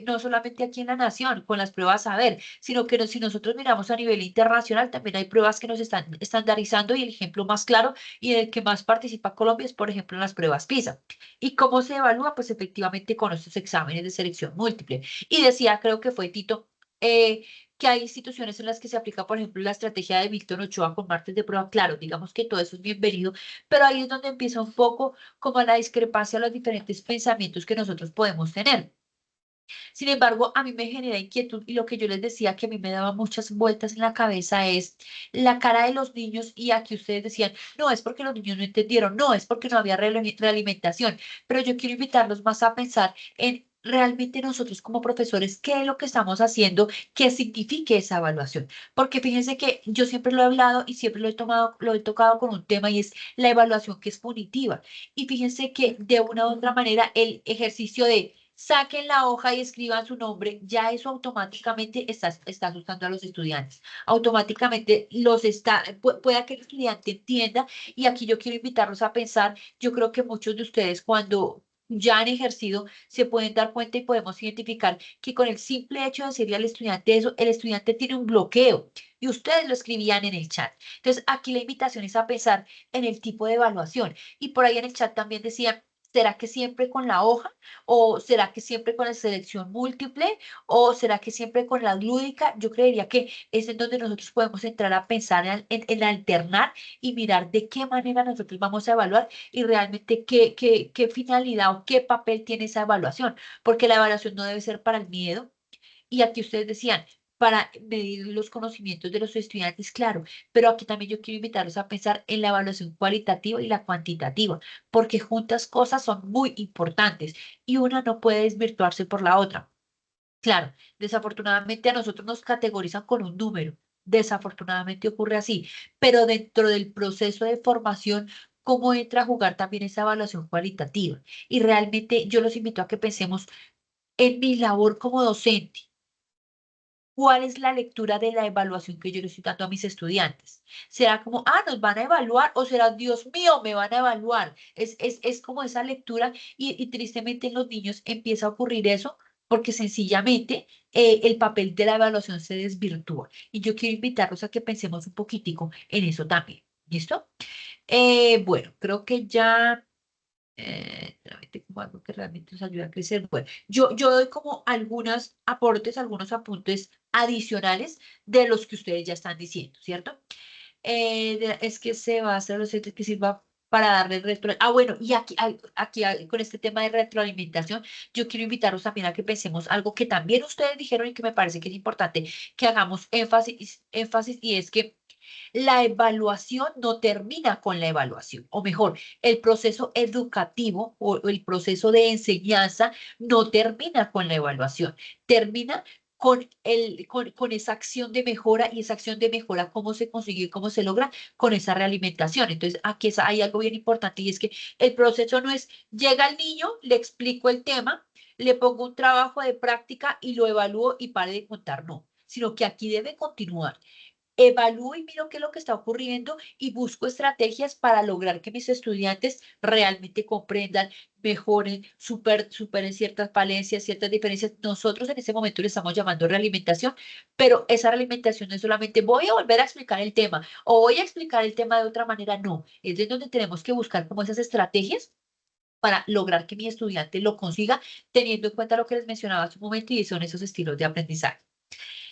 no solamente aquí en la nación con las pruebas saber, sino que si nosotros miramos a nivel internacional, también hay pruebas que nos están estandarizando y el ejemplo más claro y en el que más participa Colombia es, por ejemplo, en las pruebas PISA. ¿Y cómo se evalúa? Pues efectivamente con estos exámenes de selección múltiple. Y decía, creo que fue Tito, que hay instituciones en las que se aplica, por ejemplo, la estrategia de Víctor Ochoa con martes de prueba. Claro, digamos que todo eso es bienvenido, pero ahí es donde empieza un poco como la discrepancia, los diferentes pensamientos que nosotros podemos tener. Sin embargo, a mí me genera inquietud y lo que yo les decía que a mí me daba muchas vueltas en la cabeza es la cara de los niños y aquí ustedes decían, no es porque los niños no entendieron, no es porque no había realimentación, pero yo quiero invitarlos más a pensar en realmente nosotros como profesores, ¿qué es lo que estamos haciendo que signifique esa evaluación? Porque fíjense que yo siempre lo he hablado y siempre lo he tocado con un tema y es la evaluación que es punitiva. Y fíjense que de una u otra manera el ejercicio de saquen la hoja y escriban su nombre, ya eso automáticamente está asustando a los estudiantes. Automáticamente pueda que el estudiante entienda y aquí yo quiero invitarlos a pensar, yo creo que muchos de ustedes cuando ya han ejercido, se pueden dar cuenta y podemos identificar que con el simple hecho de decirle al estudiante eso, el estudiante tiene un bloqueo y ustedes lo escribían en el chat. Entonces, aquí la invitación es a pensar en el tipo de evaluación. Y por ahí en el chat también decían, ¿será que siempre con la hoja? ¿O será que siempre con la selección múltiple? ¿O será que siempre con la lúdica? Yo creería que es en donde nosotros podemos entrar a pensar en alternar y mirar de qué manera nosotros vamos a evaluar y realmente qué finalidad o qué papel tiene esa evaluación, porque la evaluación no debe ser para el miedo. Y aquí ustedes decían, para medir los conocimientos de los estudiantes, claro, pero aquí también yo quiero invitarlos a pensar en la evaluación cualitativa y la cuantitativa, porque juntas cosas son muy importantes y una no puede desvirtuarse por la otra. Claro, desafortunadamente a nosotros nos categorizan con un número. Desafortunadamente ocurre así, pero dentro del proceso de formación, ¿cómo entra a jugar también esa evaluación cualitativa? Y realmente yo los invito a que pensemos en mi labor como docente. ¿Cuál es la lectura de la evaluación que yo le estoy dando a mis estudiantes? ¿Será como, nos van a evaluar? ¿O será, Dios mío, me van a evaluar? Es como esa lectura y tristemente en los niños empieza a ocurrir eso porque sencillamente el papel de la evaluación se desvirtúa. Y yo quiero invitarlos a que pensemos un poquitico en eso también. ¿Listo? Bueno, creo que ya realmente como algo que realmente nos ayuda a crecer. Bueno, yo doy como algunos aportes, algunos apuntes adicionales de los que ustedes ya están diciendo, ¿cierto? Es que se va a hacer los que sirva para darle retro. Bueno, y con este tema de retroalimentación, yo quiero invitarlos también a que pensemos algo que también ustedes dijeron y que me parece que es importante que hagamos énfasis y es que la evaluación no termina con la evaluación, o mejor, el proceso educativo o el proceso de enseñanza no termina con la evaluación, termina con esa acción de mejora y esa acción de mejora, cómo se consigue y cómo se logra con esa realimentación. Entonces, aquí hay algo bien importante y es que el proceso no es, llega el niño, le explico el tema, le pongo un trabajo de práctica y lo evalúo y pare de contar, no, sino que aquí debe continuar. Evalúo y miro qué es lo que está ocurriendo y busco estrategias para lograr que mis estudiantes realmente comprendan, mejoren, superen ciertas falencias, ciertas diferencias. Nosotros en ese momento le estamos llamando realimentación, pero esa realimentación no es solamente voy a volver a explicar el tema o voy a explicar el tema de otra manera, no. Es de donde tenemos que buscar como esas estrategias para lograr que mi estudiante lo consiga, teniendo en cuenta lo que les mencionaba hace un momento y son esos estilos de aprendizaje.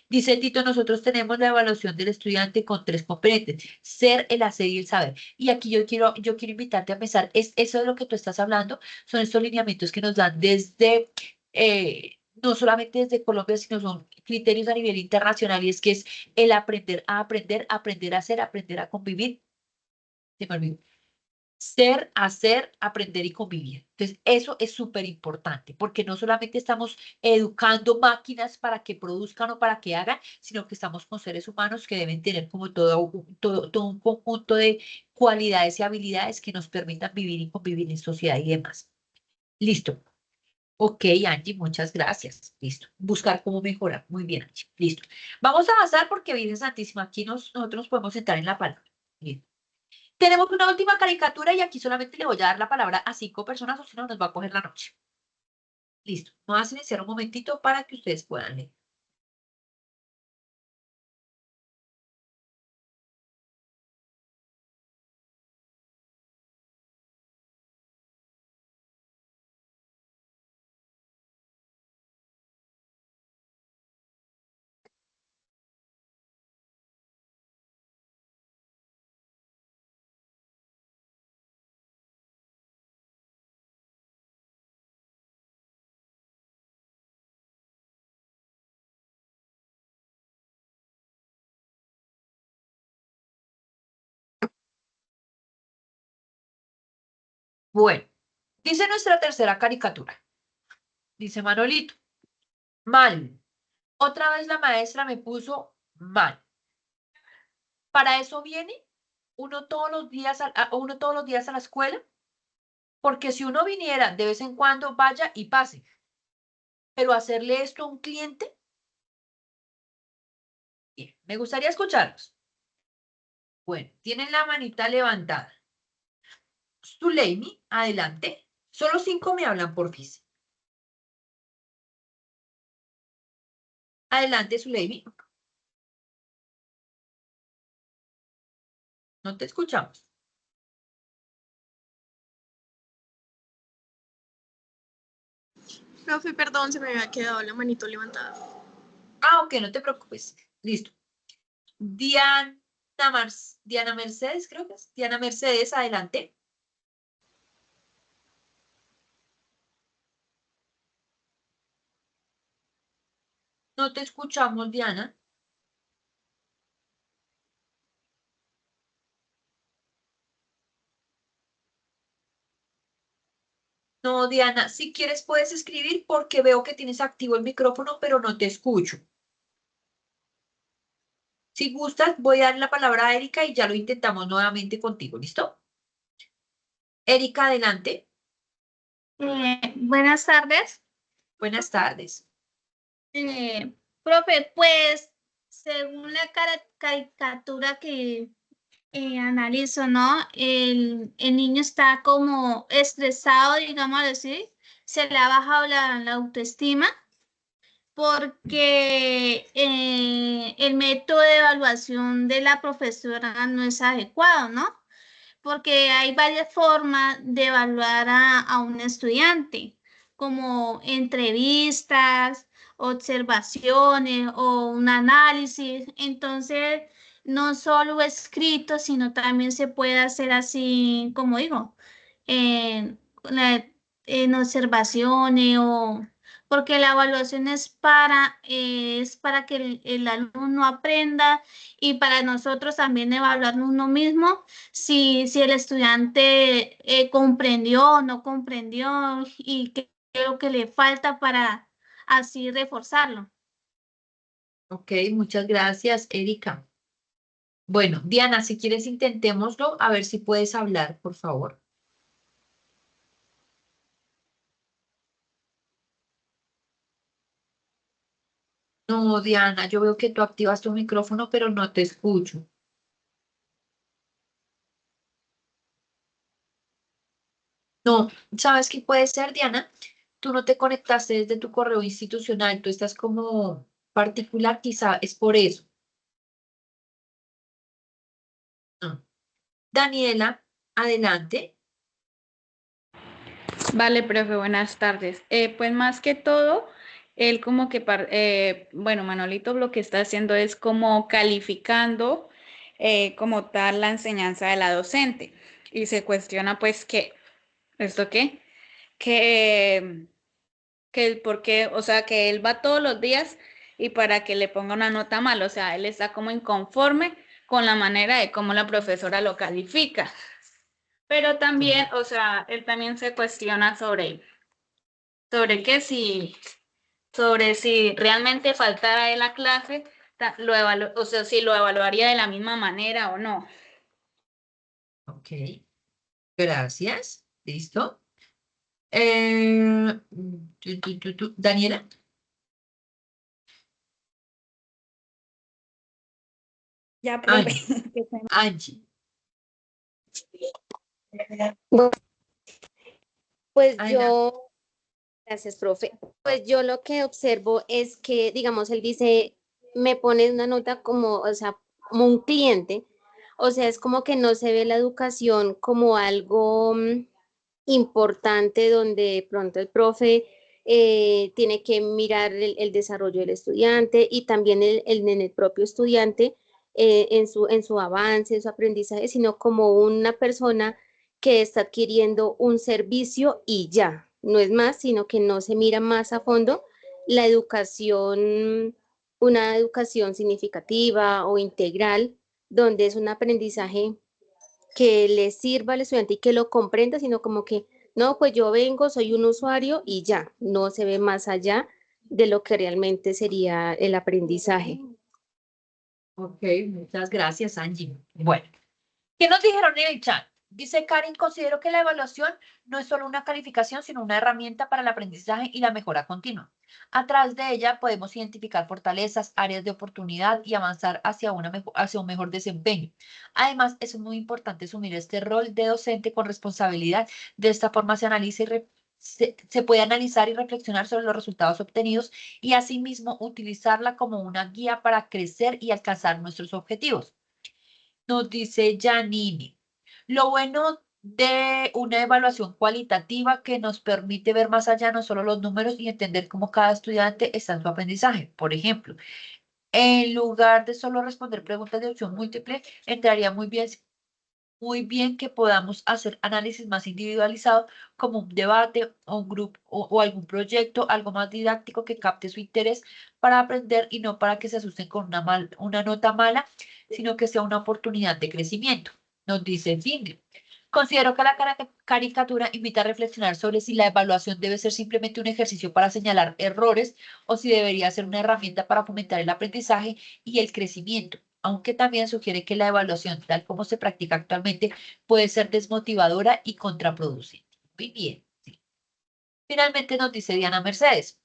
Dice Tito, nosotros tenemos la evaluación del estudiante con 3 componentes, ser, el hacer y el saber. Y aquí yo quiero invitarte a pensar, eso de lo que tú estás hablando, son estos lineamientos que nos dan desde, no solamente desde Colombia, sino son criterios a nivel internacional y es que es el aprender a hacer, aprender a convivir. Se me olvidó. Ser, hacer, aprender y convivir. Entonces, eso es súper importante, porque no solamente estamos educando máquinas para que produzcan o para que hagan, sino que estamos con seres humanos que deben tener como todo un conjunto de cualidades y habilidades que nos permitan vivir y convivir en sociedad y demás. Listo. Ok, Angie, muchas gracias. Listo. Buscar cómo mejorar. Muy bien, Angie. Listo. Vamos a avanzar porque, Virgen Santísima, aquí nosotros podemos entrar en la palabra. Listo. Tenemos una última caricatura y aquí solamente le voy a dar la palabra a 5 personas o si no nos va a coger la noche. Listo. Vamos a silenciar un momentito para que ustedes puedan leer. Bueno, dice nuestra tercera caricatura. dice Manolito. Mal. Otra vez la maestra me puso mal. ¿Para eso viene uno todos los días a la escuela? Porque si uno viniera de vez en cuando, vaya y pase. Pero hacerle esto a un cliente, bien, me gustaría escucharlos. Bueno, tienen la manita levantada. Zuleimi, adelante. Solo 5 me hablan, porfis. Adelante, Zuleimi. No te escuchamos.
Profe, perdón, se me había quedado la manito levantada.
Ah, ok, no te preocupes. Listo. Diana Mercedes, creo que es. Diana Mercedes, adelante. No te escuchamos, Diana. No, Diana, si quieres puedes escribir porque veo que tienes activo el micrófono, pero no te escucho. Si gustas, voy a dar la palabra a Erika y ya lo intentamos nuevamente contigo, ¿listo? Erika, adelante.
Buenas tardes.
Buenas tardes.
Profe, pues según la caricatura que analizo, ¿no? El niño está como estresado, digamos así, se le ha bajado la autoestima porque el método de evaluación de la profesora no es adecuado, ¿no? Porque hay varias formas de evaluar a un estudiante, como entrevistas, observaciones o un análisis. Entonces, no solo escrito, sino también se puede hacer así, como digo, en, en observaciones o porque la evaluación es para que el alumno aprenda y para nosotros también evaluarnos uno mismo si el estudiante comprendió o no comprendió y qué es lo que le falta para así reforzarlo.
Ok, muchas gracias, Erika. Bueno, Diana, si quieres intentémoslo, a ver si puedes hablar, por favor. No, Diana, yo veo que tú activas tu micrófono, pero no te escucho. No, ¿sabes qué puede ser, Diana? Tú no te conectaste desde tu correo institucional, tú estás como particular, quizá es por eso. No. Daniela, adelante.
Vale, profe, buenas tardes. Pues más que todo, él como que, bueno, Manolito lo que está haciendo es como calificando como tal la enseñanza de la docente y se cuestiona pues que, ¿esto qué? Que el por qué, o sea, que él va todos los días y para que le ponga una nota mal, o sea, él está como inconforme con la manera de cómo la profesora lo califica. Pero también, o sea, él también se cuestiona sobre que sobre si realmente faltara de la clase, o sea, si lo evaluaría de la misma manera o no.
Ok, gracias. ¿Listo? Daniela.
Ya, profe.
Angie.
Bueno, pues gracias, profe. Pues yo lo que observo es que, digamos, él dice, me pone una nota como, o sea, como un cliente, o sea, es como que no se ve la educación como algo importante donde de pronto el profe tiene que mirar el desarrollo del estudiante y también en el propio estudiante en su avance, en su aprendizaje, sino como una persona que está adquiriendo un servicio y ya, no es más, sino que no se mira más a fondo la educación, una educación significativa o integral, donde es un aprendizaje que le sirva al estudiante y que lo comprenda, sino como que No, pues yo vengo, soy un usuario y ya, no se ve más allá de lo que realmente sería el aprendizaje.
Ok, muchas gracias, Angie. Bueno, ¿qué nos dijeron en el chat? Dice Karen, considero que la evaluación no es solo una calificación, sino una herramienta para el aprendizaje y la mejora continua. A través de ella podemos identificar fortalezas, áreas de oportunidad y avanzar hacia un mejor desempeño. Además, es muy importante asumir este rol de docente con responsabilidad. De esta forma se analiza y se puede analizar y reflexionar sobre los resultados obtenidos y asimismo utilizarla como una guía para crecer y alcanzar nuestros objetivos. Nos dice Janine, lo bueno de una evaluación cualitativa que nos permite ver más allá no solo los números y entender cómo cada estudiante está en su aprendizaje. Por ejemplo, en lugar de solo responder preguntas de opción múltiple, entraría muy bien que podamos hacer análisis más individualizado como un debate o un grupo o algún proyecto, algo más didáctico que capte su interés para aprender y no para que se asusten con una nota mala, sino que sea una oportunidad de crecimiento. Nos dice Finger. Considero que la caricatura invita a reflexionar sobre si la evaluación debe ser simplemente un ejercicio para señalar errores o si debería ser una herramienta para fomentar el aprendizaje y el crecimiento, aunque también sugiere que la evaluación, tal como se practica actualmente, puede ser desmotivadora y contraproducente. Muy bien. Sí. Finalmente nos dice Diana Mercedes.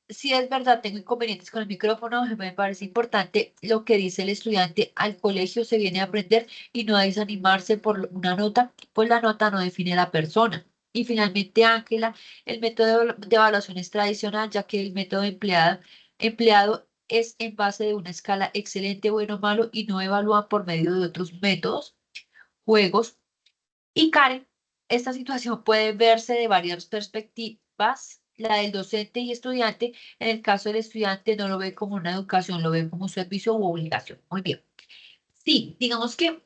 Si es verdad, tengo inconvenientes con el micrófono, me parece importante lo que dice el estudiante, al colegio se viene a aprender y no a desanimarse por una nota, pues la nota no define a la persona. Y finalmente, Ángela, el método de evaluación es tradicional, ya que el método empleado es en base de una escala excelente, bueno, malo, y no evalúa por medio de otros métodos, juegos. Y Karen, esta situación puede verse de varias perspectivas. La del docente y estudiante, en el caso del estudiante no lo ve como una educación, lo ve como un servicio u obligación. Muy bien. Sí, digamos que,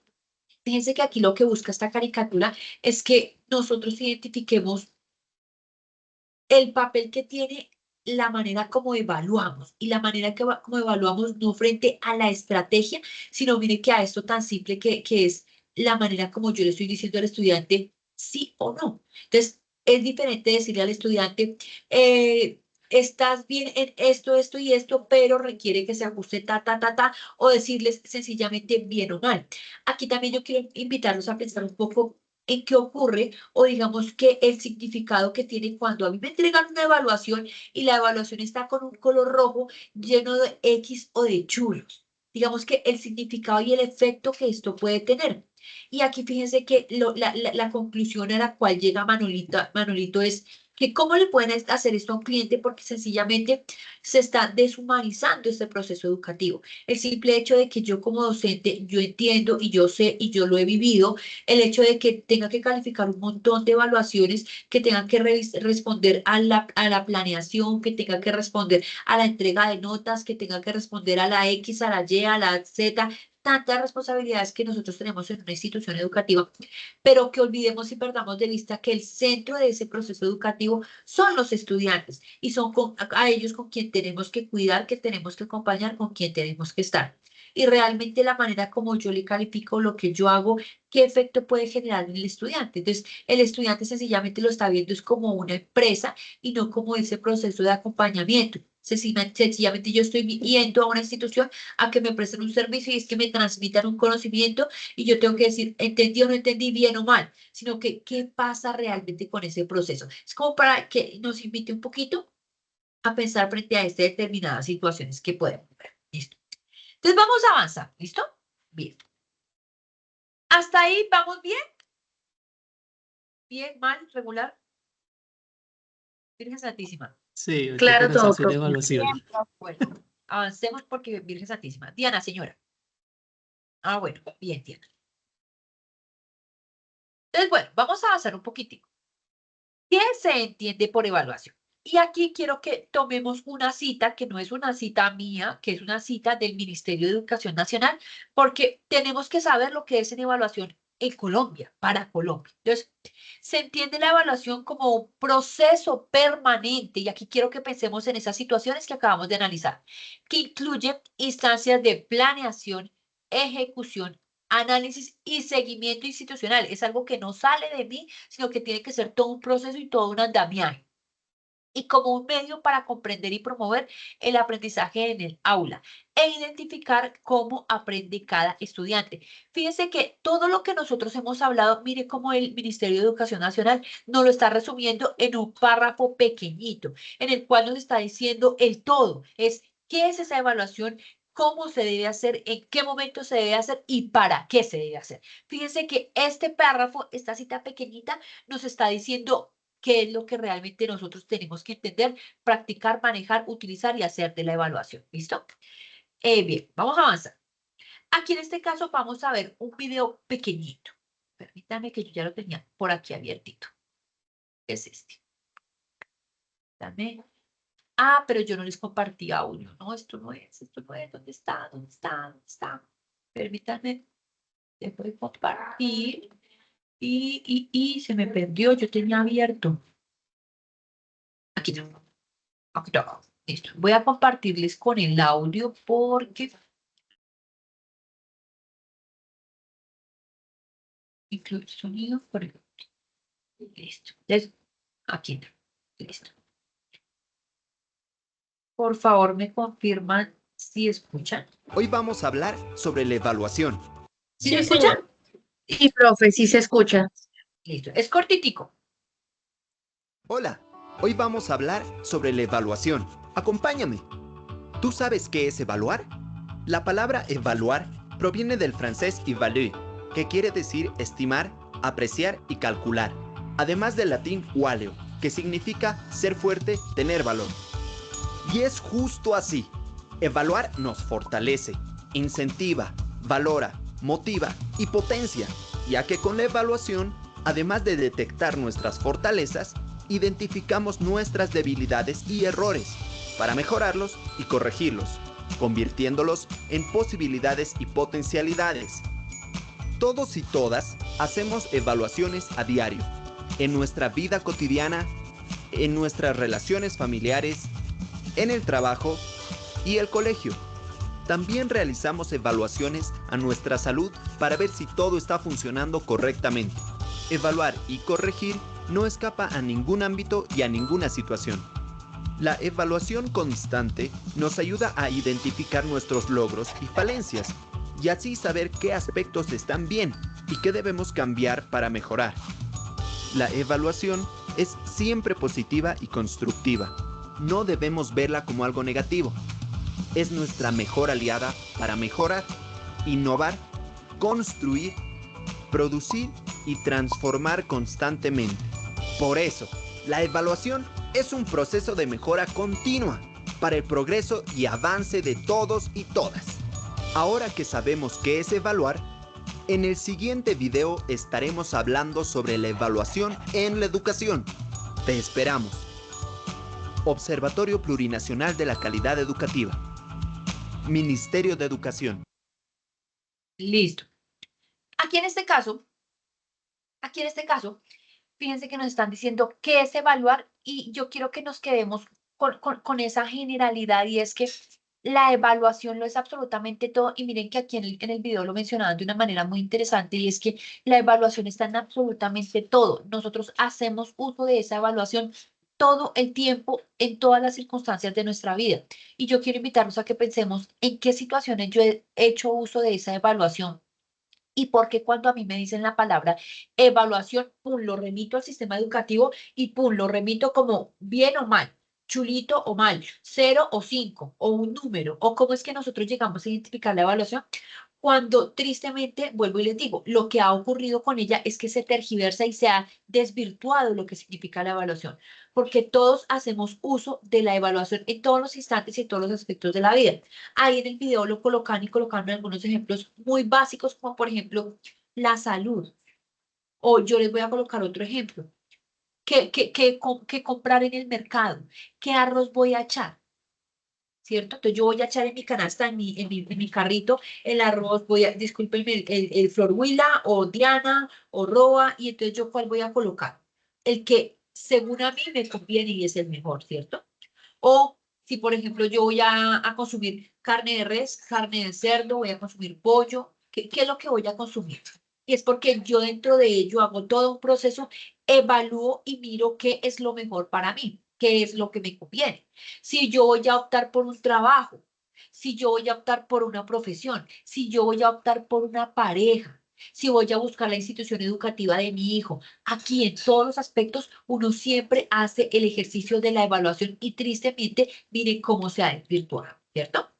fíjense que aquí lo que busca esta caricatura es que nosotros identifiquemos el papel que tiene la manera como evaluamos y la manera como evaluamos no frente a la estrategia, sino mire que a esto tan simple que es la manera como yo le estoy diciendo al estudiante sí o no. Entonces, es diferente decirle al estudiante, estás bien en esto, esto y esto, pero requiere que se ajuste ta, o decirles sencillamente bien o mal. Aquí también yo quiero invitarlos a pensar un poco en qué ocurre o digamos que el significado que tiene cuando a mí me entregan una evaluación y la evaluación está con un color rojo lleno de X o de chulos. Digamos que el significado y el efecto que esto puede tener. Y aquí fíjense que la conclusión a la cual llega Manolito es que cómo le pueden hacer esto a un cliente porque sencillamente se está deshumanizando este proceso educativo. El simple hecho de que yo como docente, yo entiendo y yo sé y yo lo he vivido, el hecho de que tenga que calificar un montón de evaluaciones, que tenga que responder a la planeación, que tenga que responder a la entrega de notas, que tenga que responder a la X, a la Y, a la Z, tantas responsabilidades que nosotros tenemos en una institución educativa, pero que olvidemos y perdamos de vista que el centro de ese proceso educativo son los estudiantes y son a ellos con quien tenemos que cuidar, que tenemos que acompañar, con quien tenemos que estar. Y realmente la manera como yo le califico lo que yo hago, qué efecto puede generar en el estudiante. Entonces, el estudiante sencillamente lo está viendo es como una empresa y no como ese proceso de acompañamiento. Sencillamente yo estoy yendo a una institución a que me presten un servicio y es que me transmitan un conocimiento y yo tengo que decir, entendí o no entendí, bien o mal, sino que qué pasa realmente con ese proceso. Es como para que nos invite un poquito a pensar frente a estas determinadas situaciones que podemos ver. ¿Listo? Entonces vamos a avanzar, ¿listo? Bien. ¿Hasta ahí vamos bien? ¿Bien, mal, regular? Virgen Santísima.
Sí,
Claro,
ahorita nos
todo,
hace la
profe.
evaluación.
Bueno, avancemos porque Virgen Santísima. Diana, señora. Ah, bueno, bien, Diana. Entonces, bueno, vamos a avanzar un poquitico. ¿Qué se entiende por evaluación? Y aquí quiero que tomemos una cita, que no es una cita mía, que es una cita del Ministerio de Educación Nacional, porque tenemos que saber lo que es en evaluación en Colombia, para Colombia. Entonces, se entiende la evaluación como un proceso permanente, y aquí quiero que pensemos en esas situaciones que acabamos de analizar, que incluye instancias de planeación, ejecución análisis y seguimiento institucional. Es algo que no sale de mí, sino que tiene que ser todo un proceso y todo un andamiaje. Y como un medio para comprender y promover el aprendizaje en el aula e identificar cómo aprende cada estudiante. Fíjense que todo lo que nosotros hemos hablado, mire cómo el Ministerio de Educación Nacional nos lo está resumiendo en un párrafo pequeñito, en el cual nos está diciendo el todo. Es qué es esa evaluación, cómo se debe hacer, en qué momento se debe hacer y para qué se debe hacer. Fíjense que este párrafo, esta cita pequeñita, nos está diciendo qué es lo que realmente nosotros tenemos que entender, practicar, manejar, utilizar y hacer de la evaluación. ¿Listo? Bien, vamos a avanzar. Aquí en este caso vamos a ver un video pequeñito. Permítanme que yo ya lo tenía por aquí abiertito. Es este. Dame. Ah, pero yo no les compartí audio. No, esto no es, esto no es. ¿Dónde está? ¿Dónde está? ¿Dónde está? Permítanme. Dejo de compartir. Y se me perdió. Yo tenía abierto. Aquí no. Aquí no. Listo. Voy a compartirles con el audio porque incluye sonido. Listo. Entonces, aquí no. Listo. Por favor, me confirman si escuchan.
Hoy vamos a hablar sobre la evaluación.
¿Sí me escuchan? Sí, profe, sí se escucha. Listo. Es cortitico.
Hola, hoy vamos a hablar sobre la evaluación. Acompáñame. ¿Tú sabes qué es evaluar? La palabra evaluar proviene del francés évaluer, que quiere decir estimar, apreciar y calcular, además del latín valeo, que significa ser fuerte, tener valor. Y es justo así. Evaluar nos fortalece, incentiva, valora, motiva y potencia, ya que con la evaluación, además de detectar nuestras fortalezas, identificamos nuestras debilidades y errores para mejorarlos y corregirlos, convirtiéndolos en posibilidades y potencialidades. Todos y todas hacemos evaluaciones a diario, en nuestra vida cotidiana, en nuestras relaciones familiares, en el trabajo y el colegio. También realizamos evaluaciones a nuestra salud para ver si todo está funcionando correctamente. Evaluar y corregir no escapa a ningún ámbito y a ninguna situación. La evaluación constante nos ayuda a identificar nuestros logros y falencias, y así saber qué aspectos están bien y qué debemos cambiar para mejorar. La evaluación es siempre positiva y constructiva. No debemos verla como algo negativo. Es nuestra mejor aliada para mejorar, innovar, construir, producir y transformar constantemente. Por eso, la evaluación es un proceso de mejora continua para el progreso y avance de todos y todas. Ahora que sabemos qué es evaluar, en el siguiente video estaremos hablando sobre la evaluación en la educación. Te esperamos. Observatorio Plurinacional de la Calidad Educativa. Ministerio de Educación.
Listo. Aquí en este caso, fíjense que nos están diciendo qué es evaluar y yo quiero que nos quedemos con esa generalidad y es que la evaluación lo es absolutamente todo y miren que aquí en el video lo mencionaban de una manera muy interesante y es que la evaluación está en absolutamente todo. Nosotros hacemos uso de esa evaluación todo el tiempo, en todas las circunstancias de nuestra vida. Y yo quiero invitarnos a que pensemos en qué situaciones yo he hecho uso de esa evaluación. Y porque cuando a mí me dicen la palabra evaluación, pum, lo remito al sistema educativo y pum, lo remito como bien o mal, chulito o mal, 0 o 5, o un número, o cómo es que nosotros llegamos a identificar la evaluación. Cuando tristemente, vuelvo y les digo, lo que ha ocurrido con ella es que se tergiversa y se ha desvirtuado lo que significa la evaluación, porque todos hacemos uso de la evaluación en todos los instantes y en todos los aspectos de la vida. Ahí en el video lo colocan y colocaron algunos ejemplos muy básicos, como por ejemplo la salud. O yo les voy a colocar otro ejemplo. ¿Qué comprar en el mercado? ¿Qué arroz voy a echar? ¿Cierto? Entonces yo voy a echar en mi canasta, en mi carrito, el arroz, discúlpenme, el Flor Huila o Diana o Roa, y entonces yo cuál voy a colocar. El que según a mí me conviene y es el mejor, ¿cierto? O si por ejemplo yo voy a consumir carne de res, carne de cerdo, voy a consumir pollo, ¿Qué es lo que voy a consumir? Y es porque yo dentro de ello hago todo un proceso, evalúo y miro qué es lo mejor para mí, qué es lo que me conviene. Si yo voy a optar por un trabajo, si yo voy a optar por una profesión, si yo voy a optar por una pareja, si voy a buscar la institución educativa de mi hijo. Aquí en todos los aspectos uno siempre hace el ejercicio de la evaluación y tristemente miren cómo se ha desvirtuado, ¿cierto?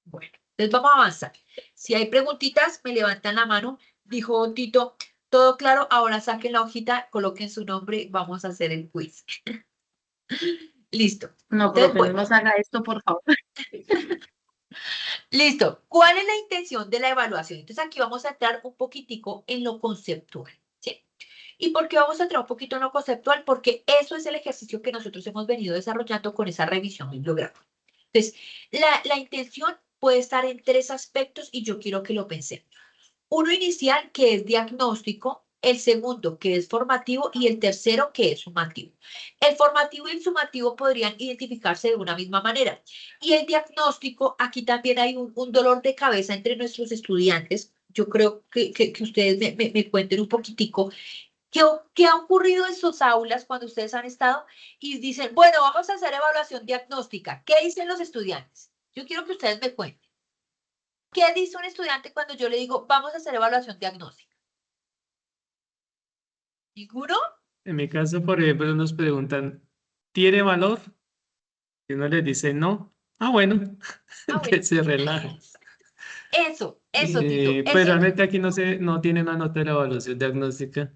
Bueno, entonces vamos a avanzar. Si hay preguntitas, me levantan la mano. Dijo Tito, todo claro, ahora saquen la hojita, coloquen su nombre, vamos a hacer el quiz. Listo.
No,
Entonces,
profe, no
bueno,
nos haga esto, por favor.
listo. ¿Cuál es la intención de la evaluación? Entonces aquí vamos a entrar un poquitico en lo conceptual, ¿sí? ¿Y por qué vamos a entrar un poquito en lo conceptual? Porque eso es el ejercicio que nosotros hemos venido desarrollando con esa revisión bibliográfica. Entonces, la intención puede estar en 3 aspectos y yo quiero que lo pensemos. Uno inicial, que es diagnóstico, el segundo, que es formativo, y el tercero, que es sumativo. El formativo y el sumativo podrían identificarse de una misma manera. Y el diagnóstico, aquí también hay un dolor de cabeza entre nuestros estudiantes. Yo creo que ustedes me cuenten un poquitico qué ha ocurrido en sus aulas cuando ustedes han estado y dicen, bueno, vamos a hacer evaluación diagnóstica. ¿Qué dicen los estudiantes? Yo quiero que ustedes me cuenten. ¿Qué dice un estudiante cuando yo le digo, vamos a hacer evaluación diagnóstica? ¿Ninguno?
En mi caso, por ejemplo, nos preguntan, ¿tiene valor? Y uno les dice no. Ah, bueno,
Ah,
que
bueno.
se relaje.
Eso, Tito.
Pues realmente aquí no tiene una nota de la evaluación diagnóstica,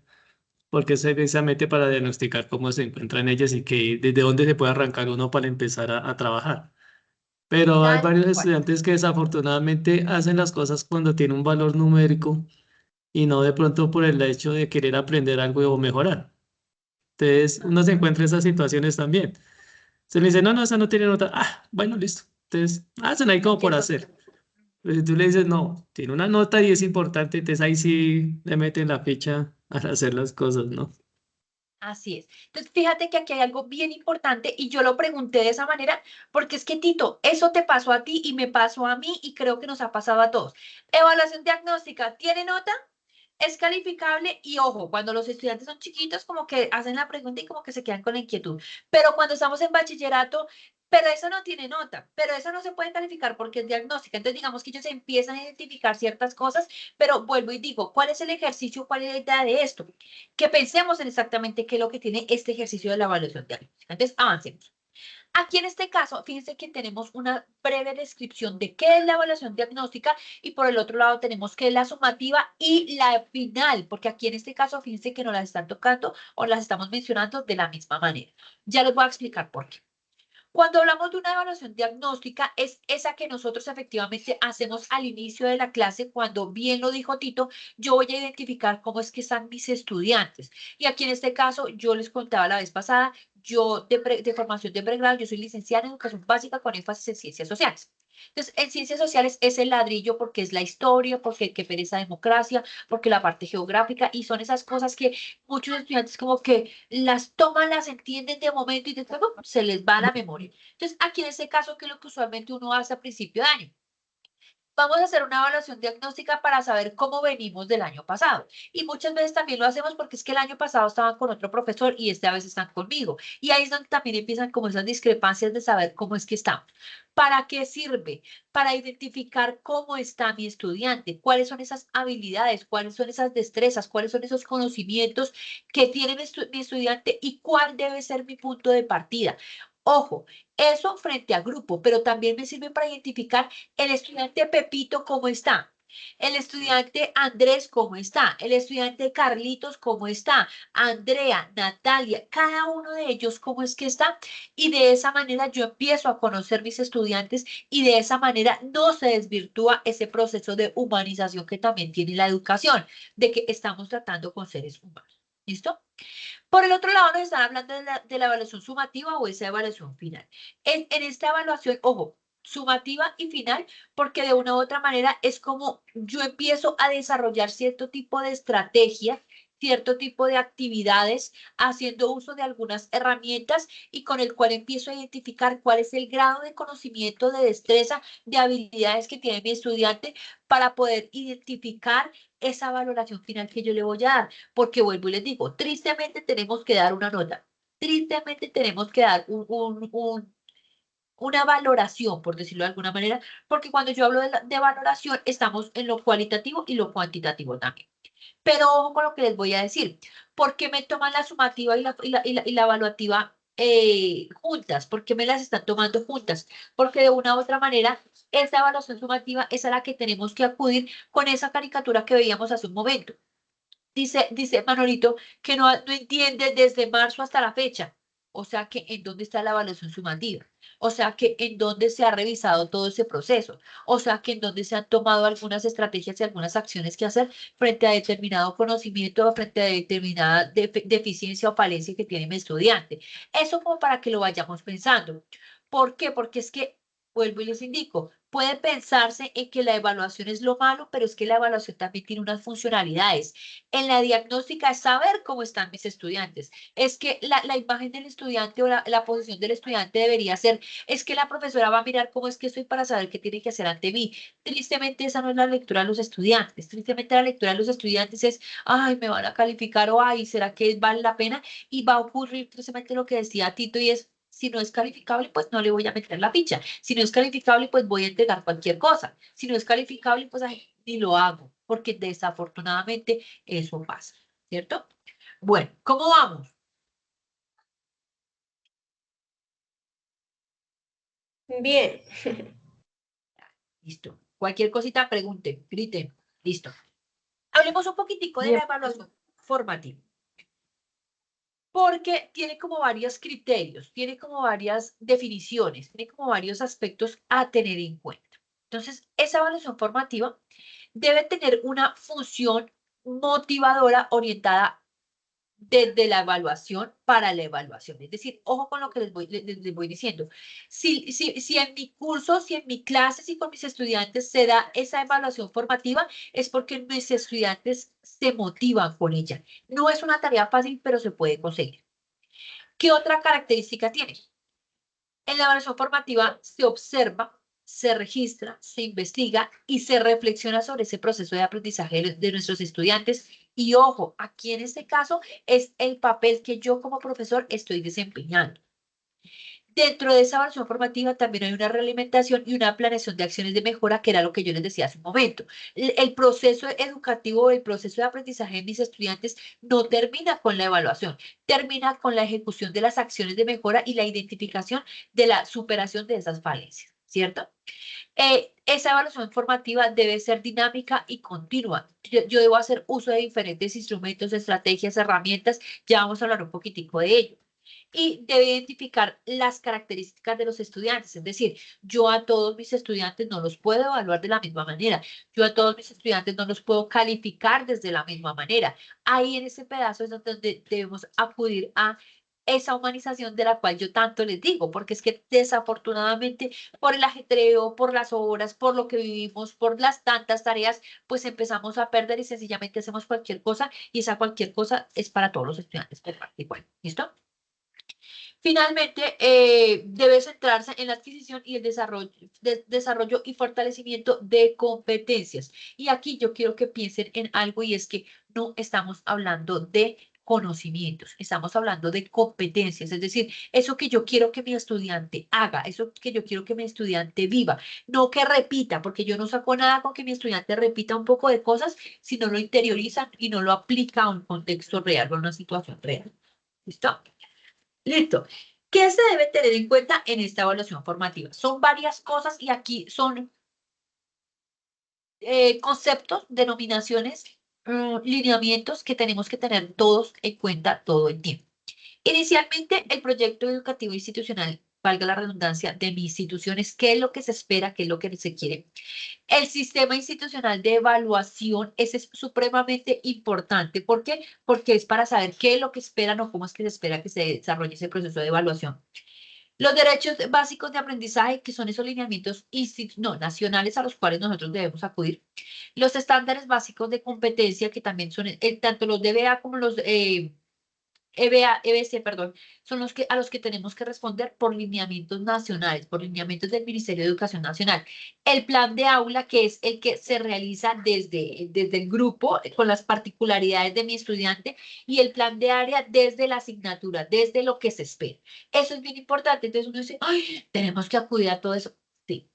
porque es precisamente para diagnosticar cómo se encuentran ellas y que desde dónde se puede arrancar uno para empezar a trabajar. Pero hay
Tal
varios
cual.
estudiantes que desafortunadamente hacen las cosas cuando tiene un valor numérico y no de pronto por el hecho de querer aprender algo o mejorar. Entonces, uno se encuentra en esas situaciones también. Se le dice, no, esa no tiene nota. Ah, bueno, listo. Entonces, hacen ahí como por hacer. Pero si tú le dices, no, tiene una nota y es importante, entonces ahí sí le meten la ficha para hacer las cosas, ¿no?
Así es. Entonces, fíjate que aquí hay algo bien importante y yo lo pregunté de esa manera porque es que, Tito, eso te pasó a ti y me pasó a mí y creo que nos ha pasado a todos. Evaluación diagnóstica, ¿tiene nota? Es calificable y ojo, cuando los estudiantes son chiquitos como que hacen la pregunta y como que se quedan con la inquietud. Pero cuando estamos en bachillerato, pero eso no tiene nota, pero eso no se puede calificar porque es diagnóstica. Entonces digamos que ellos empiezan a identificar ciertas cosas, pero vuelvo y digo, ¿cuál es el ejercicio? ¿Cuál es la idea de esto? Que pensemos en exactamente qué es lo que tiene este ejercicio de la evaluación diagnóstica. Entonces avancemos. Aquí en este caso, fíjense que tenemos una breve descripción de qué es la evaluación diagnóstica y por el otro lado tenemos qué es la sumativa y la final, porque aquí en este caso, fíjense que nos las están tocando o las estamos mencionando de la misma manera. Ya les voy a explicar por qué. Cuando hablamos de una evaluación diagnóstica, es esa que nosotros efectivamente hacemos al inicio de la clase, cuando bien lo dijo Tito, yo voy a identificar cómo es que están mis estudiantes. Y aquí en este caso, yo les contaba la vez pasada, yo de formación de pregrado, yo soy licenciada en educación básica con énfasis en ciencias sociales. Entonces, en ciencias sociales es el ladrillo porque es la historia, porque qué pereza democracia, porque la parte geográfica, y son esas cosas que muchos estudiantes como que las toman, las entienden de momento y después ¡pum! Se les va la memoria. Entonces, aquí en este caso, ¿qué es lo que usualmente uno hace a principio de año? Vamos a hacer una evaluación diagnóstica para saber cómo venimos del año pasado. Y muchas veces también lo hacemos porque es que el año pasado estaban con otro profesor y esta vez están conmigo. Y ahí es donde también empiezan como esas discrepancias de saber cómo es que estamos. ¿Para qué sirve? Para identificar cómo está mi estudiante, cuáles son esas habilidades, cuáles son esas destrezas, cuáles son esos conocimientos que tiene mi estudiante y cuál debe ser mi punto de partida. Ojo, eso frente a grupo, pero también me sirve para identificar el estudiante Pepito, ¿cómo está? El estudiante Andrés, ¿cómo está? El estudiante Carlitos, ¿cómo está? Andrea, Natalia, cada uno de ellos, ¿cómo es que está? Y de esa manera yo empiezo a conocer mis estudiantes y de esa manera no se desvirtúa ese proceso de humanización que también tiene la educación, de que estamos tratando con seres humanos. ¿Listo? Por el otro lado, nos están hablando de la evaluación sumativa o esa evaluación final. En esta evaluación, ojo, sumativa y final, porque de una u otra manera es como yo empiezo a desarrollar cierto tipo de estrategias cierto tipo de actividades, haciendo uso de algunas herramientas y con el cual empiezo a identificar cuál es el grado de conocimiento, de destreza, de habilidades que tiene mi estudiante para poder identificar esa valoración final que yo le voy a dar. Porque vuelvo y les digo, tristemente tenemos que dar una nota, tristemente tenemos que dar una valoración, por decirlo de alguna manera, porque cuando yo hablo de valoración, estamos en lo cualitativo y lo cuantitativo también. Pero ojo con lo que les voy a decir. ¿Por qué me toman la sumativa y la evaluativa juntas? ¿Por qué me las están tomando juntas? Porque de una u otra manera, esa evaluación sumativa es a la que tenemos que acudir con esa caricatura que veíamos hace un momento. Dice Manolito que no entiende desde marzo hasta la fecha. O sea que en dónde está la evaluación sumativa. O sea que en dónde se ha revisado todo ese proceso. O sea que en dónde se han tomado algunas estrategias y algunas acciones que hacer frente a determinado conocimiento o frente a determinada deficiencia o falencia que tiene mi estudiante. Eso como para que lo vayamos pensando. ¿Por qué? Porque es que, vuelvo y les indico, puede pensarse en que la evaluación es lo malo, pero es que la evaluación también tiene unas funcionalidades. En la diagnóstica es saber cómo están mis estudiantes. Es que la imagen del estudiante o la posición del estudiante debería ser, es que la profesora va a mirar cómo es que estoy para saber qué tiene que hacer ante mí. Tristemente esa no es la lectura de los estudiantes. Tristemente la lectura de los estudiantes es, ay, me van a calificar o ay, ¿será que vale la pena? Y va a ocurrir tristemente lo que decía Tito y es, si no es calificable, pues no le voy a meter la ficha. Si no es calificable, pues voy a entregar cualquier cosa. Si no es calificable, pues ay, ni lo hago, porque desafortunadamente eso pasa, ¿cierto? Bueno, ¿cómo vamos?
Bien.
Listo. Cualquier cosita, pregunten, griten. Listo. Hablemos un poquitico de la evaluación formativa. Porque tiene como varios criterios, tiene como varias definiciones, tiene como varios aspectos a tener en cuenta. Entonces, esa evaluación formativa debe tener una función motivadora orientada desde la evaluación para la evaluación. Es decir, ojo con lo que les voy diciendo. Si en mi curso, si en mi clase, si con mis estudiantes se da esa evaluación formativa, es porque mis estudiantes se motivan con ella. No es una tarea fácil, pero se puede conseguir. ¿Qué otra característica tiene? En la evaluación formativa se observa, se registra, se investiga y se reflexiona sobre ese proceso de aprendizaje de nuestros estudiantes. Y ojo, aquí en este caso es el papel que yo como profesor estoy desempeñando. Dentro de esa evaluación formativa también hay una realimentación y una planeación de acciones de mejora, que era lo que yo les decía hace un momento. El proceso educativo, el proceso de aprendizaje de mis estudiantes no termina con la evaluación, termina con la ejecución de las acciones de mejora y la identificación de la superación de esas falencias, ¿cierto? Esa evaluación formativa debe ser dinámica y continua. Yo debo hacer uso de diferentes instrumentos, estrategias, herramientas. Ya vamos a hablar un poquitico de ello. Y debe identificar las características de los estudiantes. Es decir, yo a todos mis estudiantes no los puedo evaluar de la misma manera. Yo a todos mis estudiantes no los puedo calificar desde la misma manera. Ahí en ese pedazo es donde debemos acudir a esa humanización de la cual yo tanto les digo, porque es que desafortunadamente por el ajetreo, por las horas, por lo que vivimos, por las tantas tareas, pues empezamos a perder y sencillamente hacemos cualquier cosa y esa cualquier cosa es para todos los estudiantes por igual. ¿Listo? Finalmente, debe centrarse en la adquisición y el desarrollo y fortalecimiento de competencias. Y aquí yo quiero que piensen en algo y es que no estamos hablando de conocimientos, estamos hablando de competencias, es decir, eso que yo quiero que mi estudiante haga, eso que yo quiero que mi estudiante viva, no que repita, porque yo no saco nada con que mi estudiante repita un poco de cosas si no lo interioriza y no lo aplica a un contexto real o a una situación real. ¿Listo? Listo. ¿Qué se debe tener en cuenta en esta evaluación formativa? Son varias cosas y aquí son conceptos, denominaciones, lineamientos que tenemos que tener todos en cuenta todo el tiempo. Inicialmente, el proyecto educativo institucional, valga la redundancia, de mi institución es qué es lo que se espera, qué es lo que se quiere. El sistema institucional de evaluación, ese es supremamente importante. ¿Por qué? Porque es para saber qué es lo que esperan o cómo es que se espera que se desarrolle ese proceso de evaluación. Los derechos básicos de aprendizaje, que son esos lineamientos nacionales a los cuales nosotros debemos acudir. Los estándares básicos de competencia, que también son tanto los DBA como los EBC, perdón, son a los que tenemos que responder por lineamientos nacionales, por lineamientos del Ministerio de Educación Nacional. El plan de aula, que es el que se realiza desde el grupo, con las particularidades de mi estudiante, y el plan de área desde la asignatura, desde lo que se espera. Eso es bien importante. Entonces uno dice, ¡ay! Tenemos que acudir a todo eso. Sí.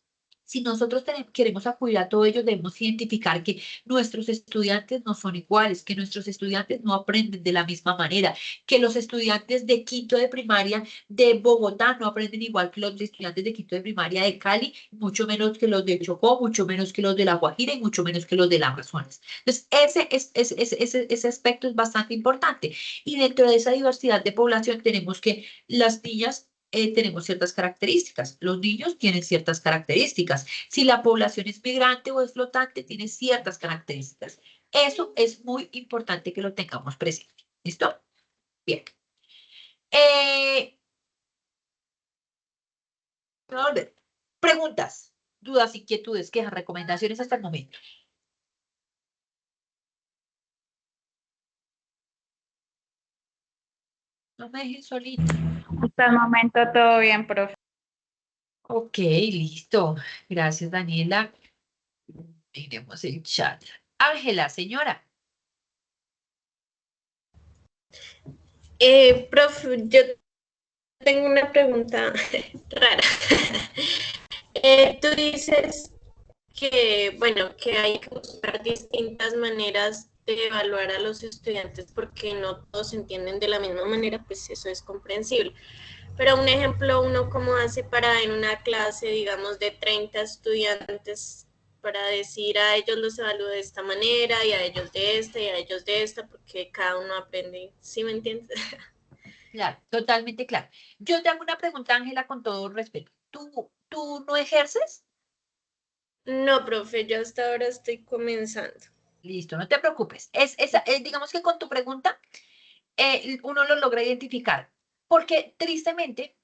Si nosotros queremos acudir a todo ello, debemos identificar que nuestros estudiantes no son iguales, que nuestros estudiantes no aprenden de la misma manera, que los estudiantes de quinto de primaria de Bogotá no aprenden igual que los estudiantes de quinto de primaria de Cali, mucho menos que los de Chocó, mucho menos que los de La Guajira y mucho menos que los del Amazonas. Entonces, ese aspecto es bastante importante. Y dentro de esa diversidad de población tenemos que las niñas tenemos ciertas características, los niños tienen ciertas características, si la población es migrante o es flotante, tiene ciertas características. Eso es muy importante que lo tengamos presente. ¿Listo? Bien. Preguntas, dudas, inquietudes, quejas, recomendaciones hasta el momento. No me dejen solita.
Hasta el momento todo bien, profe.
Ok, listo. Gracias, Daniela. Miremos el chat. Ángela, señora.
Profe, yo tengo una pregunta rara. Tú dices que, bueno, que hay que buscar distintas maneras de evaluar a los estudiantes porque no todos entienden de la misma manera, pues eso es comprensible. Pero un ejemplo, uno cómo hace para en una clase, digamos, de 30 estudiantes, para decir a ellos los evalúo de esta manera y a ellos de esta y a ellos de esta, porque cada uno aprende, ¿sí me entiendes?
Claro, totalmente claro. Yo te hago una pregunta, Ángela, con todo respeto. ¿Tú no ejerces?
No, profe, yo hasta ahora estoy comenzando.
Listo, no te preocupes. Digamos que con tu pregunta uno lo logra identificar. Porque tristemente,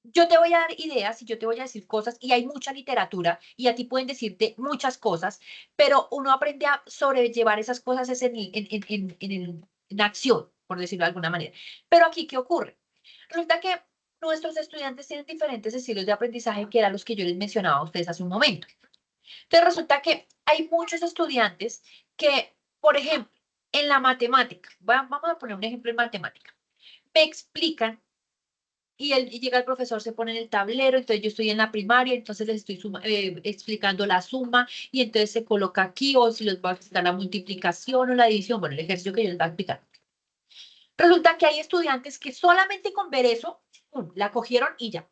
yo te voy a dar ideas y yo te voy a decir cosas y hay mucha literatura y a ti pueden decirte muchas cosas, pero uno aprende a sobrellevar esas cosas en acción, por decirlo de alguna manera. Pero aquí, ¿qué ocurre? Resulta que nuestros estudiantes tienen diferentes estilos de aprendizaje que eran los que yo les mencionaba a ustedes hace un momento. Entonces resulta que hay muchos estudiantes que, por ejemplo, en la matemática, vamos a poner un ejemplo en matemática, me explican y llega el profesor, se pone en el tablero, entonces yo estoy en la primaria, entonces les estoy explicando la suma y entonces se coloca aquí o si les va a explicar la multiplicación o la división, bueno, el ejercicio que yo les voy a explicar. Resulta que hay estudiantes que solamente con ver eso, la cogieron y ya.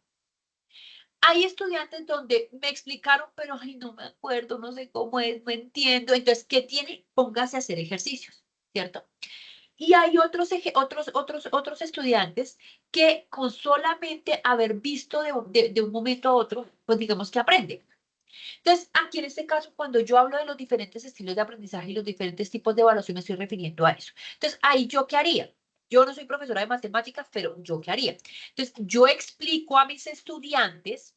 Hay estudiantes donde me explicaron, pero ay, no me acuerdo, no sé cómo es, no entiendo. Entonces, ¿qué tiene? Póngase a hacer ejercicios, ¿cierto? Y hay otros estudiantes que con solamente haber visto de un momento a otro, pues digamos que aprenden. Entonces, aquí en este caso, cuando yo hablo de los diferentes estilos de aprendizaje y los diferentes tipos de evaluación, me estoy refiriendo a eso. Entonces, ahí yo qué haría. Yo no soy profesora de matemáticas, pero yo qué haría. Entonces, yo explico a mis estudiantes,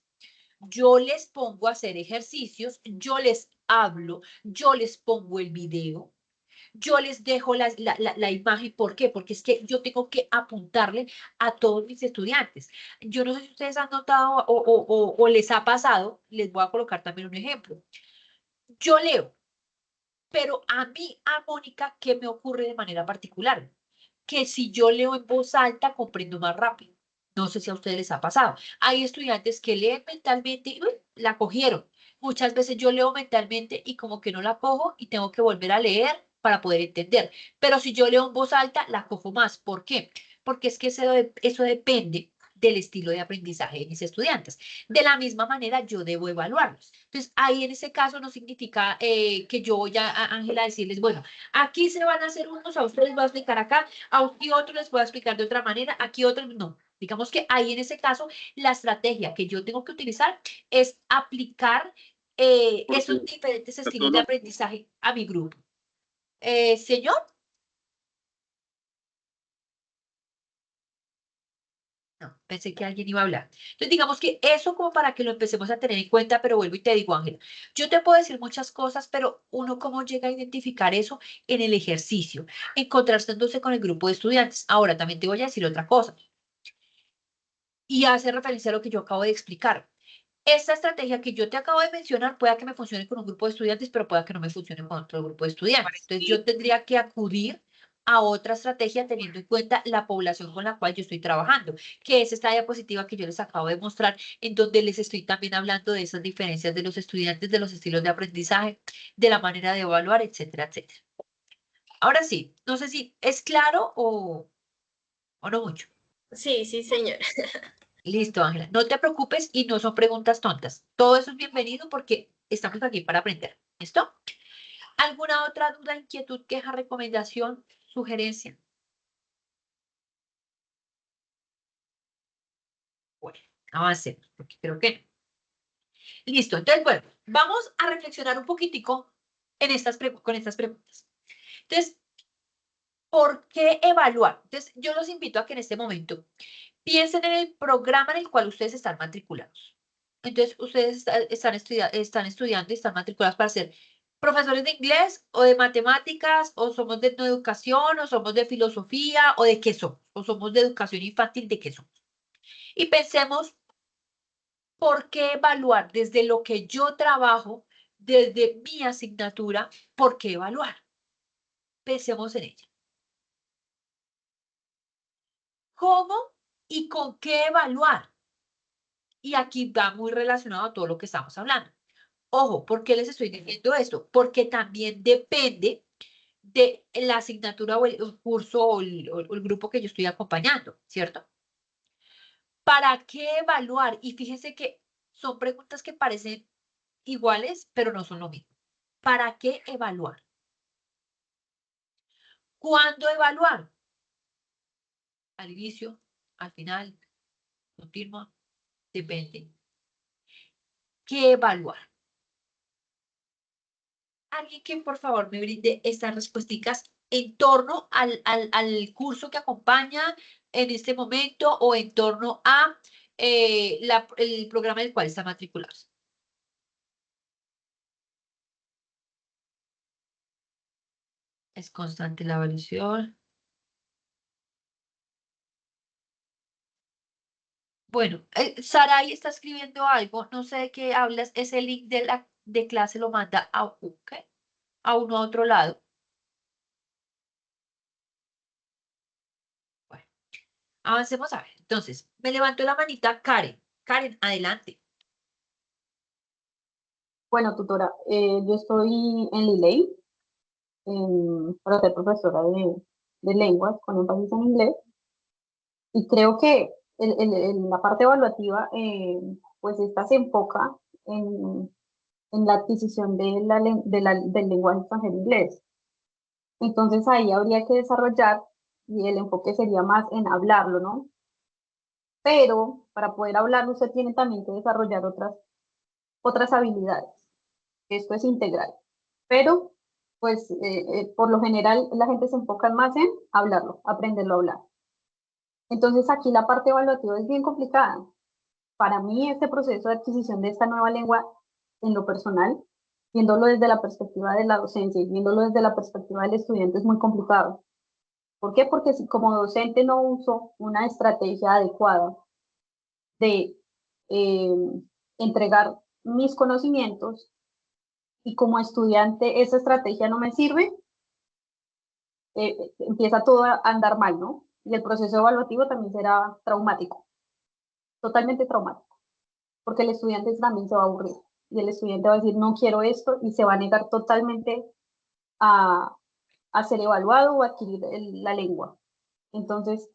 yo les pongo a hacer ejercicios, yo les hablo, yo les pongo el video, yo les dejo la imagen. ¿Por qué? Porque es que yo tengo que apuntarle a todos mis estudiantes. Yo no sé si ustedes han notado o les ha pasado, les voy a colocar también un ejemplo. Yo leo, pero a mí, a Mónica, ¿qué me ocurre de manera particular? Que si yo leo en voz alta, comprendo más rápido. No sé si a ustedes les ha pasado. Hay estudiantes que leen mentalmente y la cogieron. Muchas veces yo leo mentalmente y como que no la cojo y tengo que volver a leer para poder entender. Pero si yo leo en voz alta, la cojo más. ¿Por qué? Porque es que eso depende del estilo de aprendizaje de mis estudiantes. De la misma manera, yo debo evaluarlos. Entonces, ahí en ese caso no significa que yo voy a Ángela decirles, bueno, aquí se van a hacer unos, a ustedes les voy a explicar acá, aquí otros les voy a explicar de otra manera, aquí otros no. Digamos que ahí en ese caso, la estrategia que yo tengo que utilizar es aplicar esos diferentes estilos de aprendizaje a mi grupo. Señor. No, pensé que alguien iba a hablar. Entonces, digamos que eso como para que lo empecemos a tener en cuenta, pero vuelvo y te digo, Ángela, yo te puedo decir muchas cosas, pero uno cómo llega a identificar eso en el ejercicio, encontrándose con el grupo de estudiantes. Ahora, también te voy a decir otra cosa, y hace referencia a lo que yo acabo de explicar. Esta estrategia que yo te acabo de mencionar pueda que me funcione con un grupo de estudiantes, pero pueda que no me funcione con otro grupo de estudiantes. Entonces, yo tendría que acudir a otra estrategia teniendo en cuenta la población con la cual yo estoy trabajando, que es esta diapositiva que yo les acabo de mostrar, en donde les estoy también hablando de esas diferencias de los estudiantes, de los estilos de aprendizaje, de la manera de evaluar, etcétera, etcétera. Ahora sí, no sé si es claro o no mucho.
Sí, sí, señora.
Listo, Ángela. No te preocupes y no son preguntas tontas. Todo eso es bienvenido porque estamos aquí para aprender. ¿Listo? ¿Alguna otra duda, inquietud, queja, recomendación, sugerencia? Bueno, avancemos, porque creo que no. Listo. Entonces, bueno, vamos a reflexionar un poquitico con estas preguntas. Entonces, ¿por qué evaluar? Entonces, yo los invito a que en este momento piensen en el programa en el cual ustedes están matriculados. Entonces, ustedes están estudiando y están matriculados para ser profesores de inglés o de matemáticas, o somos de educación, o somos de filosofía, o de qué somos, o somos de educación infantil, de qué somos. Y pensemos, ¿por qué evaluar desde lo que yo trabajo, desde mi asignatura? ¿Por qué evaluar? Pensemos en ella. ¿Cómo y con qué evaluar? Y aquí va muy relacionado a todo lo que estamos hablando. Ojo, ¿por qué les estoy diciendo esto? Porque también depende de la asignatura o el curso o el grupo que yo estoy acompañando, ¿cierto? ¿Para qué evaluar? Y fíjense que son preguntas que parecen iguales, pero no son lo mismo. ¿Para qué evaluar? ¿Cuándo evaluar? Al inicio, al final, continua, depende. ¿Qué evaluar? Alguien que por favor me brinde estas respuestas en torno al curso que acompaña en este momento o en torno a el programa del cual está matriculado. Es constante la evaluación. Bueno, Saray está escribiendo algo, no sé de qué hablas, ese link de clase lo manda a, a uno a otro lado. Bueno, avancemos a ver. Entonces, me levantó la manita Karen. Karen, adelante.
Bueno, tutora, yo estoy en Liley para ser profesora de lenguas con énfasis en inglés y creo que la parte evaluativa, pues esta se enfoca en la adquisición del lenguaje extranjero inglés. Entonces ahí habría que desarrollar y el enfoque sería más en hablarlo, ¿no? Pero para poder hablarlo usted tiene también que desarrollar otras habilidades. Esto es integral. Pero, pues, por lo general la gente se enfoca más en hablarlo, aprenderlo a hablar. Entonces aquí la parte evaluativa es bien complicada. Para mí este proceso de adquisición de esta nueva lengua en lo personal, viéndolo desde la perspectiva de la docencia y viéndolo desde la perspectiva del estudiante es muy complicado. ¿Por qué? Porque si como docente no uso una estrategia adecuada de entregar mis conocimientos y como estudiante esa estrategia no me sirve, empieza todo a andar mal, ¿no? Y el proceso evaluativo también será traumático, totalmente traumático, porque el estudiante también se va a aburrir y el estudiante va a decir no quiero esto y se va a negar totalmente a ser evaluado o adquirir la lengua. Entonces,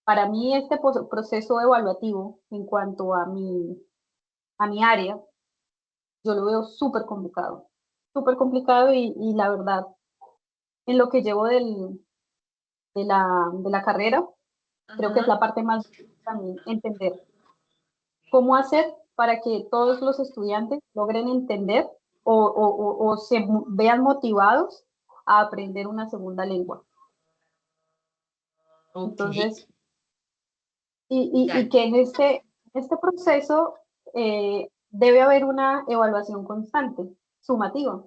para mí este proceso evaluativo en cuanto a mi área, yo lo veo súper complicado y la verdad, en lo que llevo de la carrera, creo que es la parte más también entender cómo hacer para que todos los estudiantes logren entender o se vean motivados a aprender una segunda lengua.
Okay.
Entonces, y que en este proceso debe haber una evaluación constante, sumativa,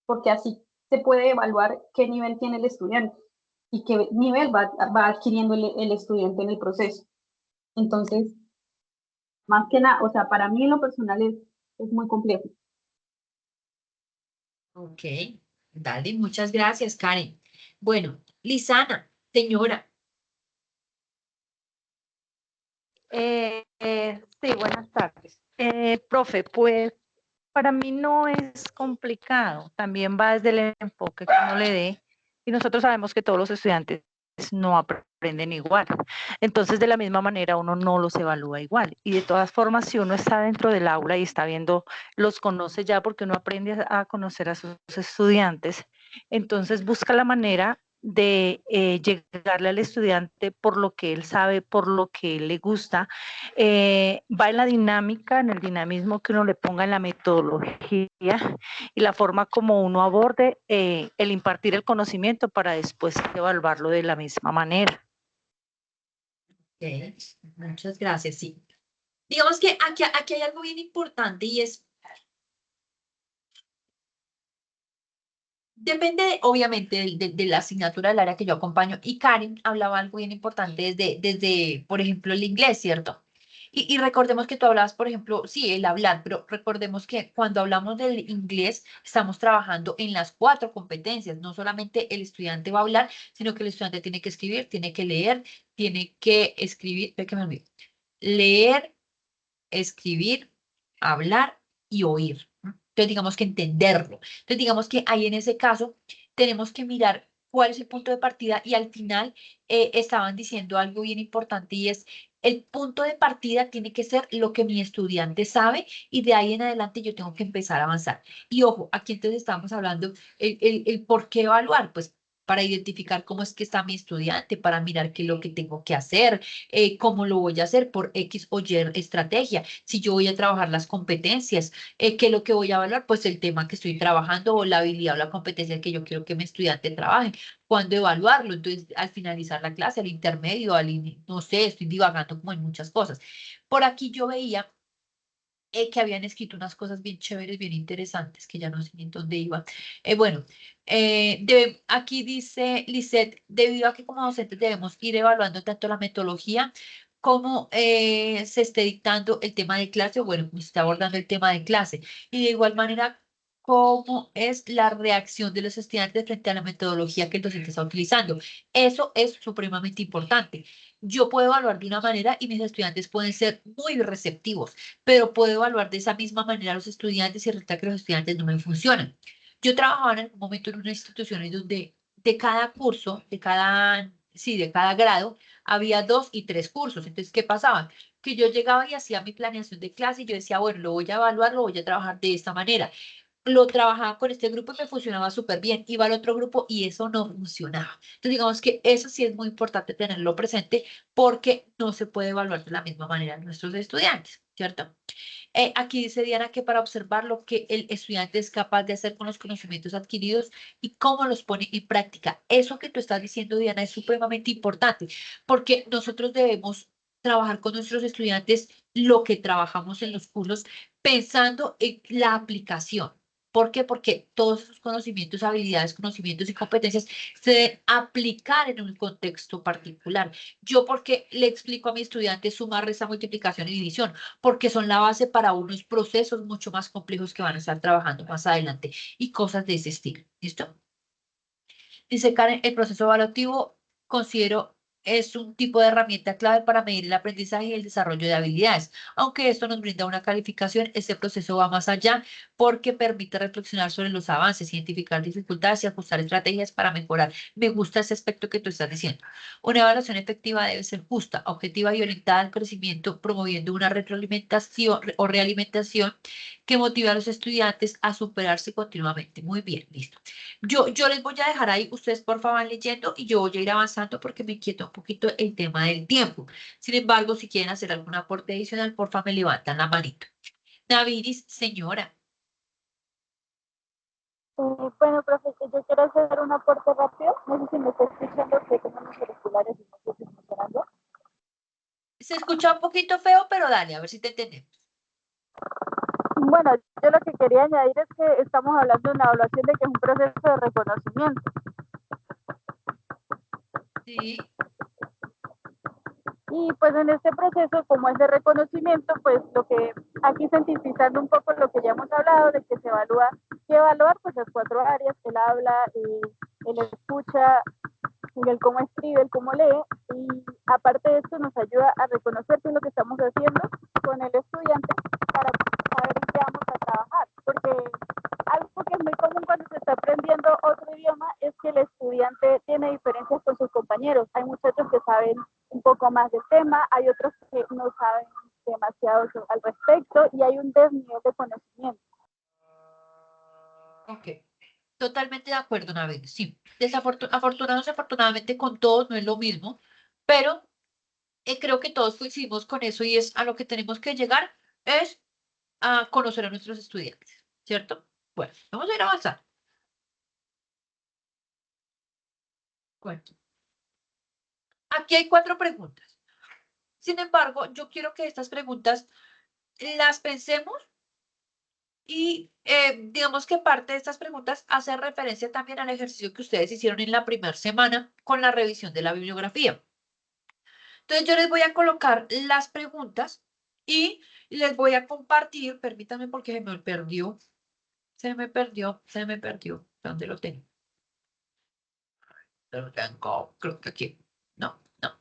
porque así se puede evaluar qué nivel tiene el estudiante y qué nivel va adquiriendo el estudiante en el proceso. Entonces, más que nada, o sea, para mí en lo personal es muy complejo.
Ok, dale, muchas gracias, Karen. Bueno, Lisana, señora.
Sí, buenas tardes. Profe, pues para mí no es complicado, también va desde el enfoque que uno le dé y nosotros sabemos que todos los estudiantes no aprenden igual. Entonces, de la misma manera, uno no los evalúa igual. Y de todas formas, si uno está dentro del aula y está viendo, los conoce ya porque uno aprende a conocer a sus estudiantes, entonces busca la manera de llegarle al estudiante por lo que él sabe, por lo que él le gusta, va en la dinámica, en el dinamismo que uno le ponga en la metodología y la forma como uno aborde el impartir el conocimiento para después evaluarlo de la misma manera.
Ok, muchas gracias, sí. Digamos que aquí hay algo bien importante y es, depende obviamente de la asignatura del área que yo acompaño y Karen hablaba algo bien importante desde por ejemplo, el inglés, ¿cierto? Y recordemos que tú hablabas, por ejemplo, sí, el hablar, pero recordemos que cuando hablamos del inglés estamos trabajando en las 4 competencias. No solamente el estudiante va a hablar, sino que el estudiante tiene que escribir, tiene que leer, tiene que escribir, ve que me olvidé, leer, escribir, hablar y oír. ¿No? Entonces, digamos que entenderlo. Entonces, digamos que ahí en ese caso tenemos que mirar cuál es el punto de partida y al final estaban diciendo algo bien importante y es el punto de partida tiene que ser lo que mi estudiante sabe y de ahí en adelante yo tengo que empezar a avanzar. Y ojo, aquí entonces estamos hablando el por qué evaluar, pues para identificar cómo es que está mi estudiante, para mirar qué es lo que tengo que hacer, cómo lo voy a hacer por X o Y estrategia. Si yo voy a trabajar las competencias, ¿qué es lo que voy a evaluar? Pues el tema que estoy trabajando o la habilidad o la competencia que yo quiero que mi estudiante trabaje. ¿Cuándo evaluarlo? Entonces, al finalizar la clase, al intermedio, no sé, estoy divagando como en muchas cosas. Por aquí yo veía que habían escrito unas cosas bien chéveres, bien interesantes, que ya no sé ni en dónde iba. Bueno, aquí dice Lisette, debido a que como docentes debemos ir evaluando tanto la metodología como se esté dictando el tema de clase, o bueno, como se está abordando el tema de clase. Y de igual manera, cómo es la reacción de los estudiantes frente a la metodología que el docente está utilizando. Eso es supremamente importante. Yo puedo evaluar de una manera y mis estudiantes pueden ser muy receptivos, pero puedo evaluar de esa misma manera a los estudiantes y resulta que los estudiantes no me funcionan. Yo trabajaba en algún momento en una institución en donde de cada curso, de cada grado, había 2 y 3 cursos. Entonces, ¿qué pasaba? Que yo llegaba y hacía mi planeación de clase y yo decía, bueno, lo voy a evaluar, lo voy a trabajar de esta manera. Lo trabajaba con este grupo y me funcionaba súper bien. Iba al otro grupo y eso no funcionaba. Entonces, digamos que eso sí es muy importante tenerlo presente porque no se puede evaluar de la misma manera a nuestros estudiantes, ¿cierto? Aquí dice Diana que para observar lo que el estudiante es capaz de hacer con los conocimientos adquiridos y cómo los pone en práctica. Eso que tú estás diciendo, Diana, es supremamente importante porque nosotros debemos trabajar con nuestros estudiantes lo que trabajamos en los cursos pensando en la aplicación. ¿Por qué? Porque todos esos conocimientos, habilidades, conocimientos y competencias se deben aplicar en un contexto particular. Yo porque le explico a mi estudiante suma, resta, multiplicación y división, porque son la base para unos procesos mucho más complejos que van a estar trabajando más adelante y cosas de ese estilo. ¿Listo? Dice Karen, el proceso evaluativo considero es un tipo de herramienta clave para medir el aprendizaje y el desarrollo de habilidades. Aunque esto nos brinda una calificación, este proceso va más allá porque permite reflexionar sobre los avances, identificar dificultades y ajustar estrategias para mejorar. Me gusta ese aspecto que tú estás diciendo. Una evaluación efectiva debe ser justa, objetiva y orientada al crecimiento, promoviendo una retroalimentación o realimentación que motive a los estudiantes a superarse continuamente. Muy bien, listo. Yo les voy a dejar ahí, ustedes por favor van leyendo y yo voy a ir avanzando porque me inquieta un poquito el tema del tiempo. Sin embargo, si quieren hacer algún aporte adicional, por favor me levantan la manito. Davidis, señora.
Bueno, profesor, yo quiero hacer un aporte rápido. No sé si me está escuchando, que tengo mis auriculares y no sé si funcionando.
Se escucha un poquito feo, pero dale, a ver si te entendemos.
Bueno, yo lo que quería añadir es que estamos hablando de una evaluación de que es un proceso de reconocimiento.
Sí.
Y pues en este proceso, como es de reconocimiento, pues lo que aquí sintetizando un poco lo que ya hemos hablado, de que se evalúa, que evaluar pues las 4 áreas, el habla, el escucha, el cómo escribe, el cómo lee, y aparte de esto nos ayuda a reconocer qué es lo que estamos haciendo con el estudiante para saber en qué vamos a trabajar, porque algo que es muy común cuando se está aprendiendo otro idioma es que el estudiante tiene diferencias con sus compañeros. Hay muchachos que saben un poco más del tema, hay otros que no saben demasiado al respecto y hay un desnivel de conocimiento.
Ok. Totalmente de acuerdo, Nabel. Sí, afortunados, desafortunadamente con todos no es lo mismo, pero creo que todos coincidimos con eso y es a lo que tenemos que llegar, es a conocer a nuestros estudiantes, ¿cierto? Bueno, vamos a ir avanzando. Bueno, aquí hay 4 preguntas. Sin embargo, yo quiero que estas preguntas las pensemos y digamos que parte de estas preguntas hace referencia también al ejercicio que ustedes hicieron en la primera semana con la revisión de la bibliografía. Entonces yo les voy a colocar las preguntas y les voy a compartir, permítanme porque se me perdió. ¿Dónde lo tengo? Lo tengo, creo que aquí. No, no,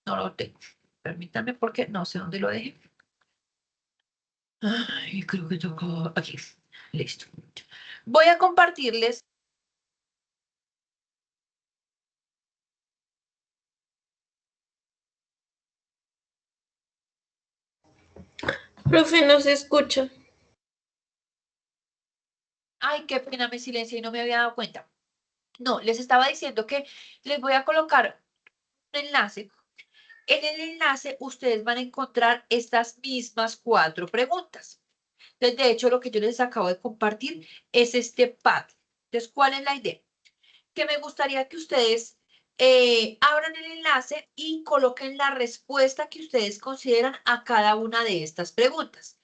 no lo tengo. Permítanme porque no sé dónde lo dejé. Ay, creo que tocó aquí. Listo. Voy a compartirles.
Profe, no se escucha.
Ay, qué pena, me silencié y no me había dado cuenta. No, les estaba diciendo que les voy a colocar un enlace. En el enlace ustedes van a encontrar estas mismas 4 preguntas. Entonces, de hecho, lo que yo les acabo de compartir es este pad. Entonces, ¿cuál es la idea? Que me gustaría que ustedes abran el enlace y coloquen la respuesta que ustedes consideran a cada una de estas preguntas.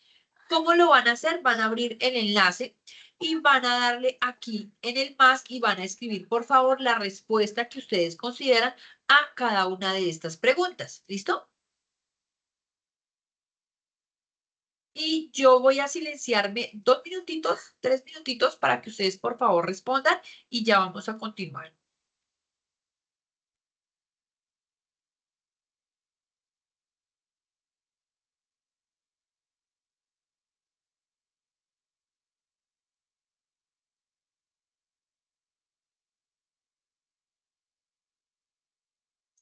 ¿Cómo lo van a hacer? Van a abrir el enlace y van a darle aquí en el más y van a escribir, por favor, la respuesta que ustedes consideran a cada una de estas preguntas. ¿Listo? Y yo voy a silenciarme 2 minutitos, 3 minutitos para que ustedes, por favor, respondan y ya vamos a continuar.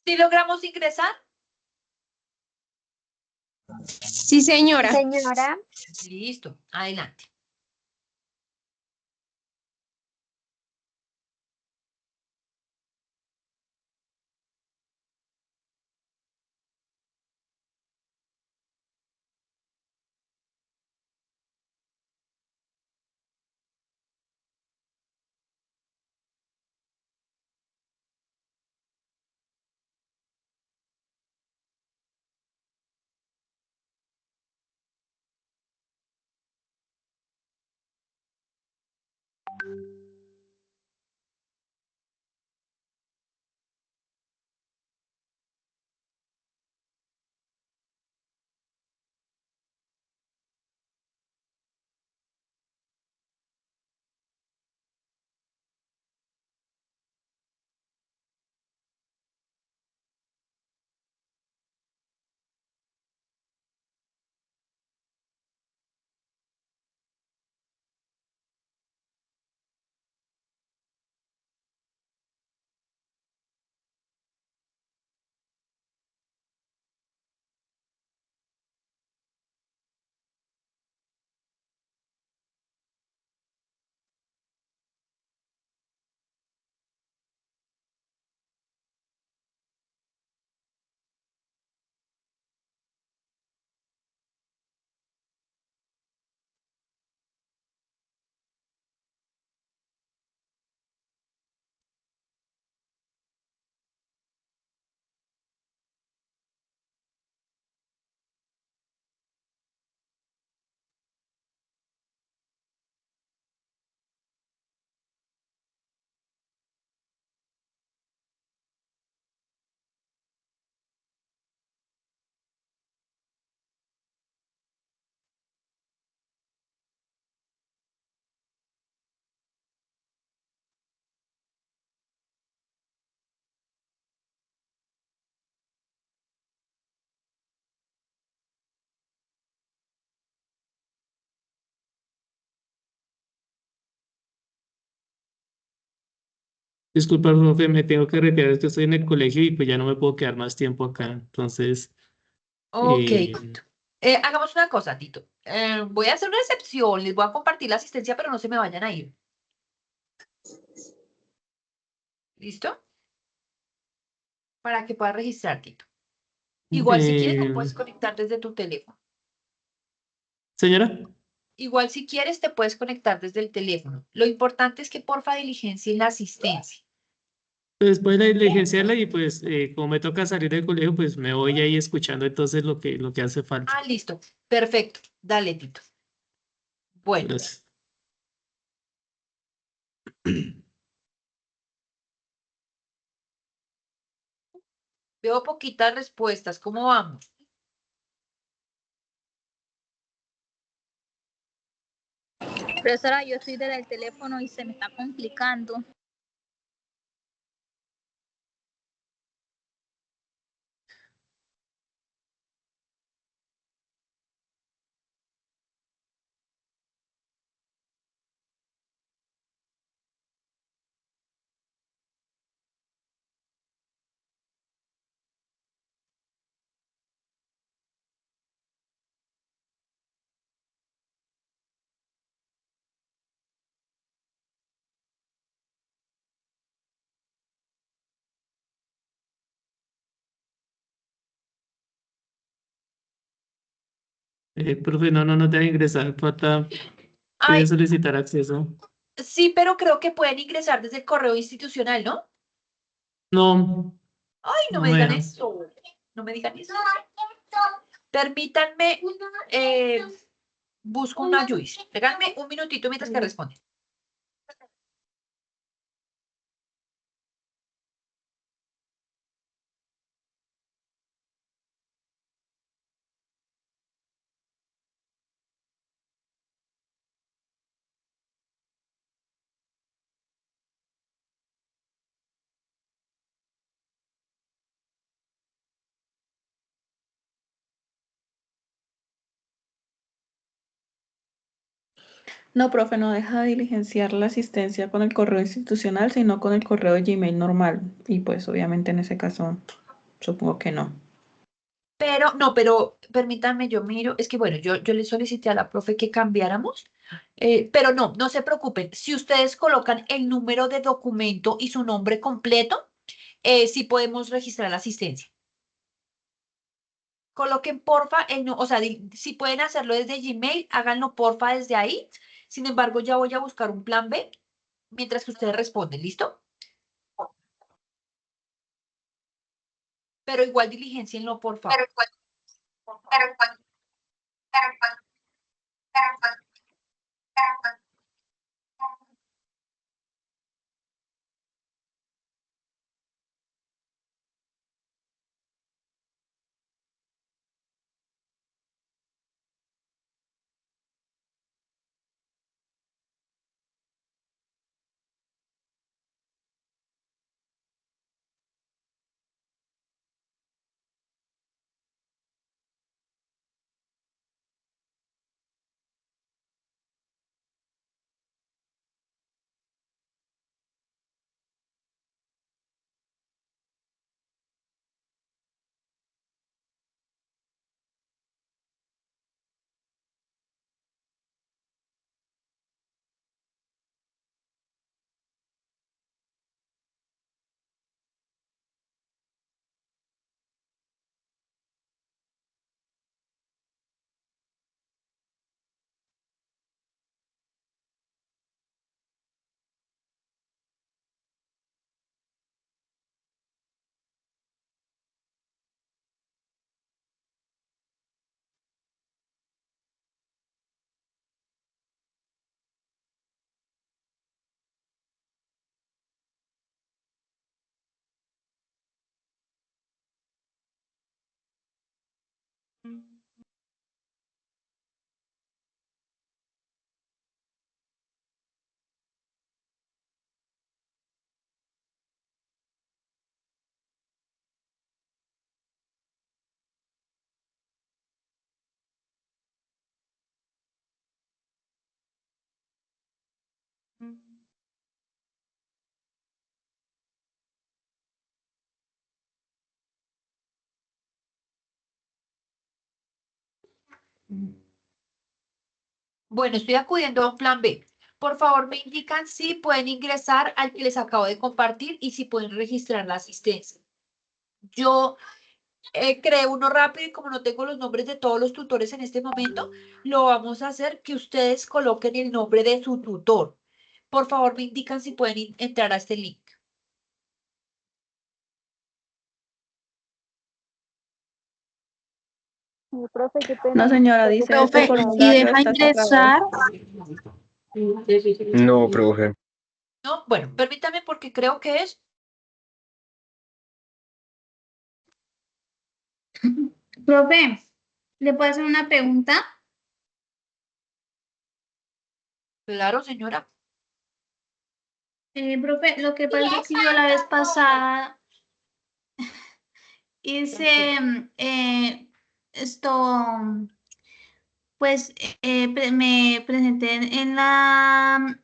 ¿Sí logramos ingresar?
Sí, señora.
Señora.
Listo, adelante.
Disculpa, profe, me tengo que retirar, es que estoy en el colegio y pues ya no me puedo quedar más tiempo acá. Entonces,
Ok,
eh,
Tito. Hagamos una cosa, Tito. Voy a hacer una excepción, les voy a compartir la asistencia, pero no se me vayan a ir. ¿Listo? Para que puedas registrar, Tito. Igual si quieres te
eh,
puedes conectar desde tu teléfono.
señora,
Igual si quieres te puedes conectar desde el teléfono. Lo importante es que porfa diligencien la asistencia.
pues voy a diligenciarla y pues como me toca salir del colegio, pues me voy ahí escuchando entonces lo que hace falta.
Ah, listo. Perfecto. Dale, Tito. Bueno,
Gracias.
veo poquitas respuestas. ¿Cómo vamos?
Profesora, yo estoy desde el teléfono y se me está complicando.
Profe, no te va a ingresar, falta, quiere
Ay,
solicitar acceso.
sí, pero creo que pueden ingresar desde el correo institucional, ¿no?
No,
Ay, no
no
me
me
digan
deja.
eso. No me digan eso. Permítanme, busco una Juice. Regálame un minutito mientras que responde.
No, profe, no deja de diligenciar la asistencia con el correo institucional, sino con el correo de Gmail normal. Y pues obviamente en ese caso supongo que no.
Pero, no, pero permítanme, yo miro. Es que bueno, yo le solicité a la profe que cambiáramos. Pero no se preocupen. Si ustedes colocan el número de documento y su nombre completo, sí podemos registrar la asistencia. Coloquen porfa, o sea, si pueden hacerlo desde Gmail, háganlo porfa desde ahí. Sin embargo, ya voy a buscar un plan B mientras que ustedes responden, ¿listo? Pero igual diligencienlo, por favor. Bueno, estoy acudiendo a un plan B. Por favor, me indican si pueden ingresar al que les acabo de compartir y si pueden registrar la asistencia. Yo creé uno rápido y como no tengo los nombres de todos los tutores en este momento, lo vamos a hacer que ustedes coloquen el nombre de su tutor. Por favor, me indican si pueden entrar a este link.
Profe, qué pena.
No, señora, dice este
Profe, si
formulario
deja
está cerrado.
ingresar.
No, profe.
No, bueno, permítame porque creo que es.
Profe, ¿le puedo hacer una pregunta?
Claro, señora.
Profe, lo que pasa es que yo la vez pasada hice pues me presenté en la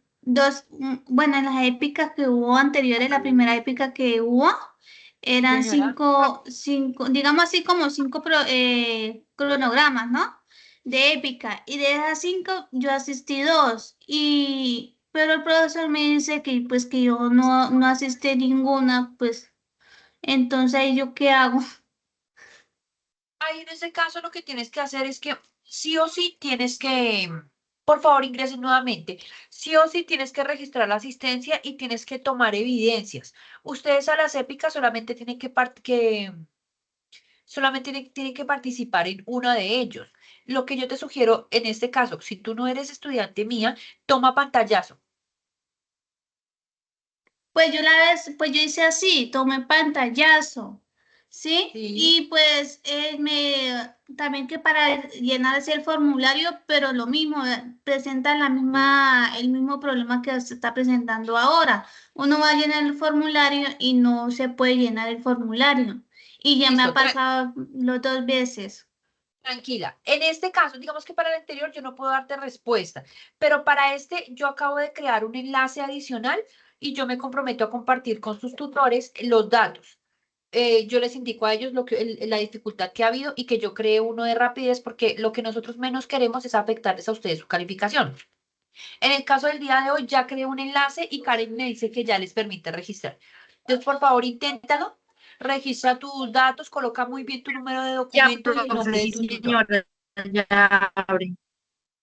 bueno, en las épicas que hubo anteriores, la primera épica que hubo, eran
Señora.
cinco, digamos así como 5 cronogramas, ¿no? De épica. Y de esas 5 yo asistí 2. Pero el profesor me dice que pues que yo no asistí ninguna, pues entonces ¿yo qué hago?
Ahí en ese caso lo que tienes que hacer es que sí o sí tienes que, por favor, ingresen nuevamente. Sí o sí tienes que registrar la asistencia y tienes que tomar evidencias. Ustedes a las épicas solamente tienen tienen que participar en uno de ellos. Lo que yo te sugiero en este caso, si tú no eres estudiante mía, toma pantallazo.
Pues pues yo hice así, tomé pantallazo, ¿sí? Y pues también que para llenar ese el formulario, pero lo mismo, presentan el mismo problema que se está presentando ahora. Uno va a llenar el formulario y no se puede llenar el formulario. Y ya me ha pasado las 2 veces.
Tranquila. En este caso, digamos que para el anterior yo no puedo darte respuesta, pero para este yo acabo de crear un enlace adicional y yo me comprometo a compartir con sus tutores los datos. Yo les indico a ellos la dificultad que ha habido y que yo cree uno de rapidez porque lo que nosotros menos queremos es afectarles a ustedes su calificación. En el caso del día de hoy ya creé un enlace y Karen me dice que ya les permite registrar. Entonces, por favor, inténtalo. Registra tus datos, coloca muy bien tu número de documento y el nombre de tu tutor.
Ya abre.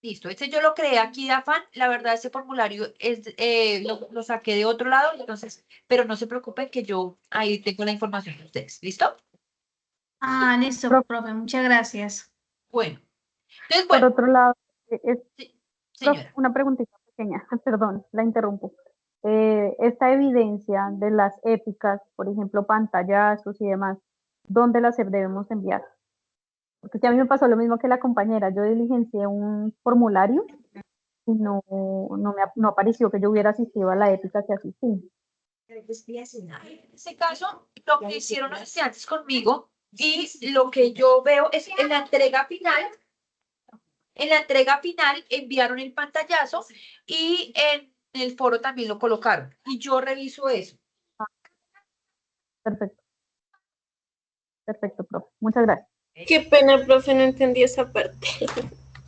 Listo, este yo lo creé aquí de afán. La verdad, ese formulario lo saqué de otro lado, entonces, pero no se preocupen que yo ahí tengo la información de ustedes. ¿Listo?
Ah, listo, profe, muchas gracias.
Bueno, entonces,
Por
bueno.
otro lado,
Señora.
una preguntita pequeña, perdón, la interrumpo. Esta evidencia de las épicas, por ejemplo, pantallazos y demás, ¿dónde las debemos enviar? Porque si a mí me pasó lo mismo que la compañera, yo diligencié un formulario y no apareció que yo hubiera asistido a la épica que asistí.
En ese caso, lo que hicieron los estudiantes conmigo y lo que yo veo es en la entrega final enviaron el pantallazo y en el foro también lo colocaron. Y yo reviso eso.
Perfecto. Perfecto, profe. Muchas gracias.
Qué pena, profe, no entendí esa parte.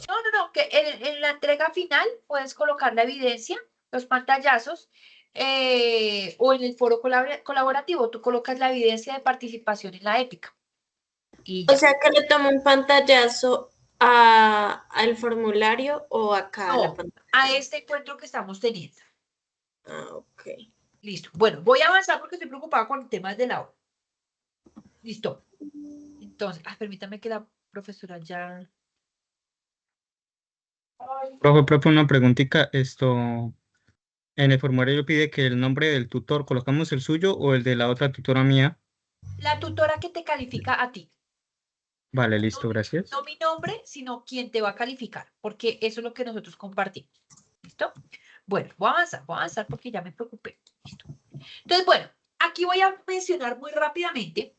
No, que en la entrega final puedes colocar la evidencia, los pantallazos, o en el foro colaborativo, tú colocas la evidencia de participación en la épica.
O sea, que le tomo un pantallazo al formulario o acá a la pantalla.
A este encuentro que estamos teniendo.
Ah, ok.
Listo. Bueno, voy a avanzar porque estoy preocupada con el tema de la hora. Listo. Entonces, permítame que la profesora ya...
Profe, una preguntita. En el formulario pide que el nombre del tutor, ¿colocamos el suyo o el de la otra tutora mía?
La tutora que te califica a ti.
Vale, listo, gracias.
No mi nombre, sino quién te va a calificar, porque eso es lo que nosotros compartimos. ¿Listo? Bueno, voy a avanzar porque ya me preocupé. ¿Listo? Entonces, bueno, aquí voy a mencionar muy rápidamente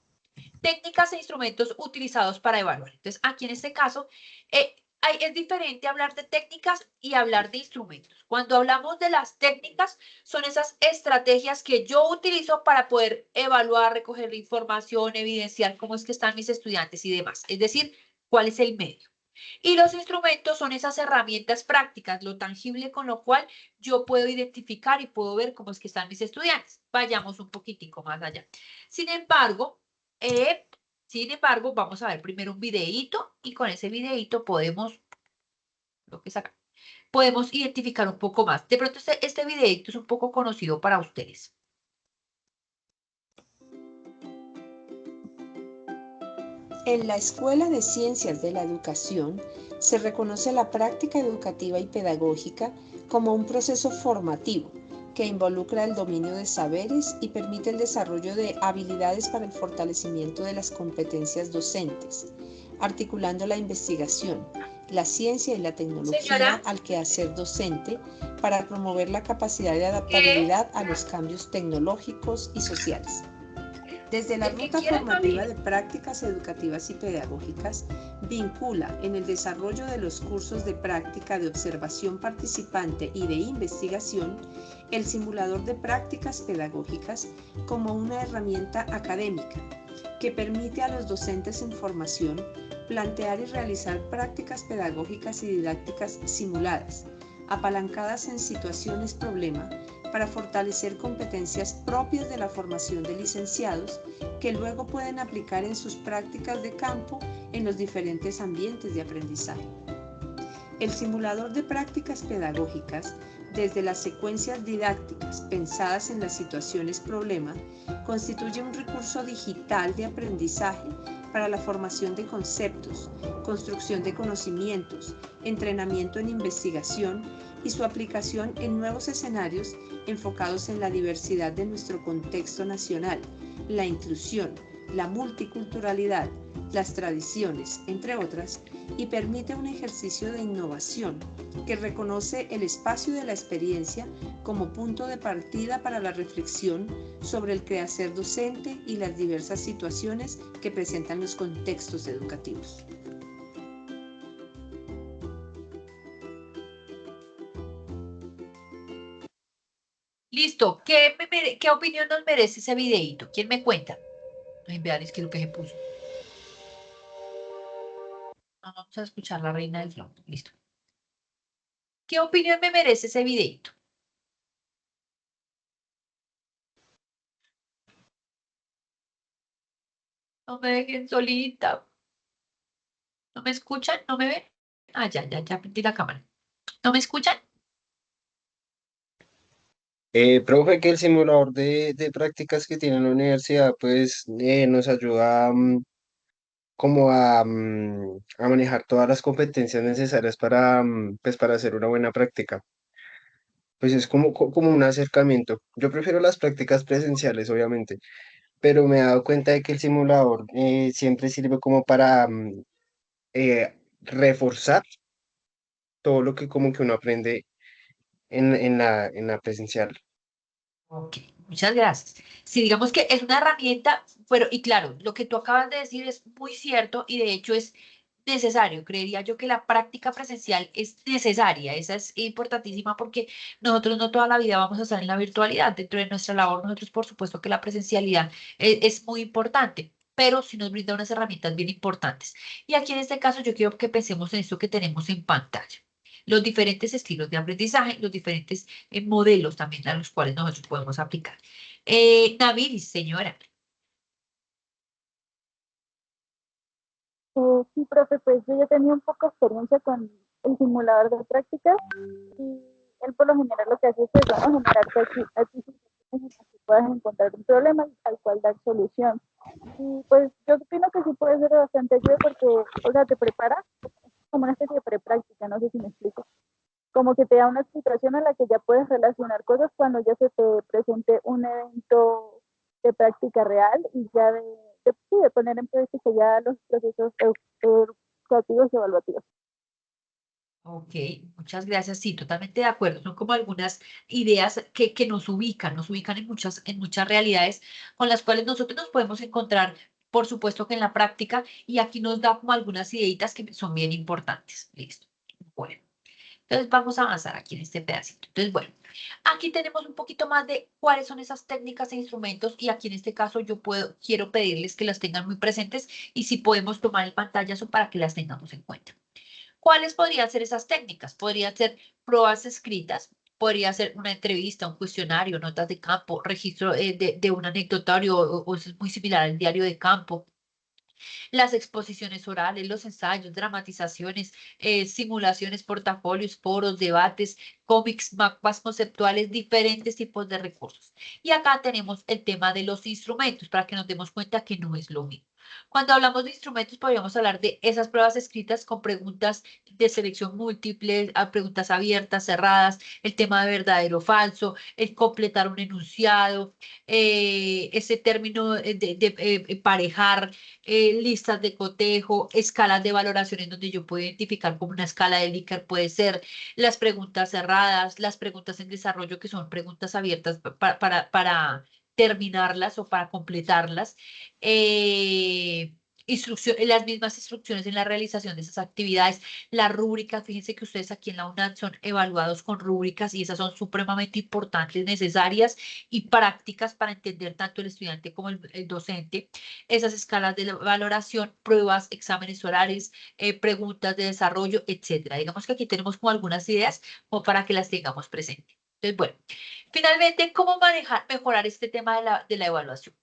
técnicas e instrumentos utilizados para evaluar. Entonces, aquí en este caso, es diferente hablar de técnicas y hablar de instrumentos. Cuando hablamos de las técnicas, son esas estrategias que yo utilizo para poder evaluar, recoger información, evidenciar cómo es que están mis estudiantes y demás. Es decir, cuál es el medio. Y los instrumentos son esas herramientas prácticas, lo tangible con lo cual yo puedo identificar y puedo ver cómo es que están mis estudiantes. Vayamos un poquitico más allá. Sin embargo, vamos a ver primero un videíto y con ese videíto podemos, lo que saca, podemos identificar un poco más. De pronto este videíto es un poco conocido para ustedes.
En la Escuela de Ciencias de la Educación se reconoce la práctica educativa y pedagógica como un proceso formativo que involucra el dominio de saberes y permite el desarrollo de habilidades para el fortalecimiento de las competencias docentes, articulando la investigación, la ciencia y la tecnología al quehacer docente para promover la capacidad de adaptabilidad a los cambios tecnológicos y sociales. Desde la ruta formativa de prácticas educativas y pedagógicas, vincula en el desarrollo de los cursos de práctica de observación participante y de investigación el simulador de prácticas pedagógicas como una herramienta académica que permite a los docentes en formación plantear y realizar prácticas pedagógicas y didácticas simuladas, apalancadas en situaciones problema, para fortalecer competencias propias de la formación de licenciados que luego pueden aplicar en sus prácticas de campo en los diferentes ambientes de aprendizaje. El simulador de prácticas pedagógicas, desde las secuencias didácticas pensadas en las situaciones problema, constituye un recurso digital de aprendizaje para la formación de conceptos, construcción de conocimientos, entrenamiento en investigación y su aplicación en nuevos escenarios enfocados en la diversidad de nuestro contexto nacional, la inclusión, la multiculturalidad, las tradiciones, entre otras, y permite un ejercicio de innovación que reconoce el espacio de la experiencia como punto de partida para la reflexión sobre el quehacer docente y las diversas situaciones que presentan los contextos educativos.
Listo. ¿Qué opinión nos merece ese videíto? ¿Quién me cuenta? Ay, vean, es que lo que se puso. Vamos a escuchar la reina del flow. Listo. ¿Qué opinión me merece ese videíto? No me dejen solita. ¿No me escuchan? ¿No me ven? Ah, ya prendí la cámara. ¿No me escuchan?
Profe, que el simulador de prácticas que tiene la universidad, pues nos ayuda a manejar todas las competencias necesarias pues, para hacer una buena práctica. Pues es como un acercamiento. Yo prefiero las prácticas presenciales, obviamente, pero me he dado cuenta de que el simulador siempre sirve como para reforzar todo lo que como que uno aprende en la presencial.
Ok, muchas gracias. Sí, digamos que es una herramienta, pero, y claro, lo que tú acabas de decir es muy cierto y de hecho es necesario. Creería yo que la práctica presencial es necesaria, esa es importantísima porque nosotros no toda la vida vamos a estar en la virtualidad. Dentro de nuestra labor, nosotros por supuesto que la presencialidad es muy importante, pero sí nos brinda unas herramientas bien importantes. Y aquí en este caso yo quiero que pensemos en esto que tenemos en pantalla. Los diferentes estilos de aprendizaje, los diferentes modelos también a los cuales nosotros podemos aplicar. Naviris, señora.
Sí, profe, pues yo ya tenía un poco de experiencia con el simulador de prácticas y él por lo general lo que hace es eso, ¿no? Generar aquí en las que puedas encontrar un problema y al cual dar solución. Y pues yo opino que sí puede ser bastante ayuda porque, o sea, te prepara como una especie de prepráctica, no sé si me explico. Como que te da una situación en la que ya puedes relacionar cosas cuando ya se te presente un evento de práctica real y ya de poner en práctica ya los procesos educativos y evaluativos.
Ok, muchas gracias. Sí, totalmente de acuerdo. Son como algunas ideas que nos ubican en muchas realidades con las cuales nosotros nos podemos encontrar, por supuesto que en la práctica, y aquí nos da como algunas ideitas que son bien importantes. Listo. Bueno. Entonces vamos a avanzar aquí en este pedacito. Entonces, bueno, aquí tenemos un poquito más de cuáles son esas técnicas e instrumentos y aquí en este caso quiero pedirles que las tengan muy presentes y si podemos tomar el pantallazo para que las tengamos en cuenta. ¿Cuáles podrían ser esas técnicas? Podrían ser pruebas escritas, podría ser una entrevista, un cuestionario, notas de campo, registro de un anecdotario o es muy similar al diario de campo. Las exposiciones orales, los ensayos, dramatizaciones, simulaciones, portafolios, foros, debates, cómics, mapas conceptuales, diferentes tipos de recursos. Y acá tenemos el tema de los instrumentos para que nos demos cuenta que no es lo mismo. Cuando hablamos de instrumentos, podríamos hablar de esas pruebas escritas con preguntas de selección múltiple, a preguntas abiertas, cerradas, el tema de verdadero o falso, el completar un enunciado, ese término de emparejar, listas de cotejo, escalas de valoración en donde yo puedo identificar como una escala de Likert puede ser, las preguntas cerradas, las preguntas en desarrollo que son preguntas abiertas para terminarlas o para completarlas, las mismas instrucciones en la realización de esas actividades, las rúbricas, fíjense que ustedes aquí en la UNAD son evaluados con rúbricas y esas son supremamente importantes, necesarias y prácticas para entender tanto el estudiante como el docente, esas escalas de valoración, pruebas, exámenes orales, preguntas de desarrollo, etcétera. Digamos que aquí tenemos como algunas ideas como para que las tengamos presentes. Entonces, bueno, finalmente, ¿cómo mejorar este tema de la evaluación?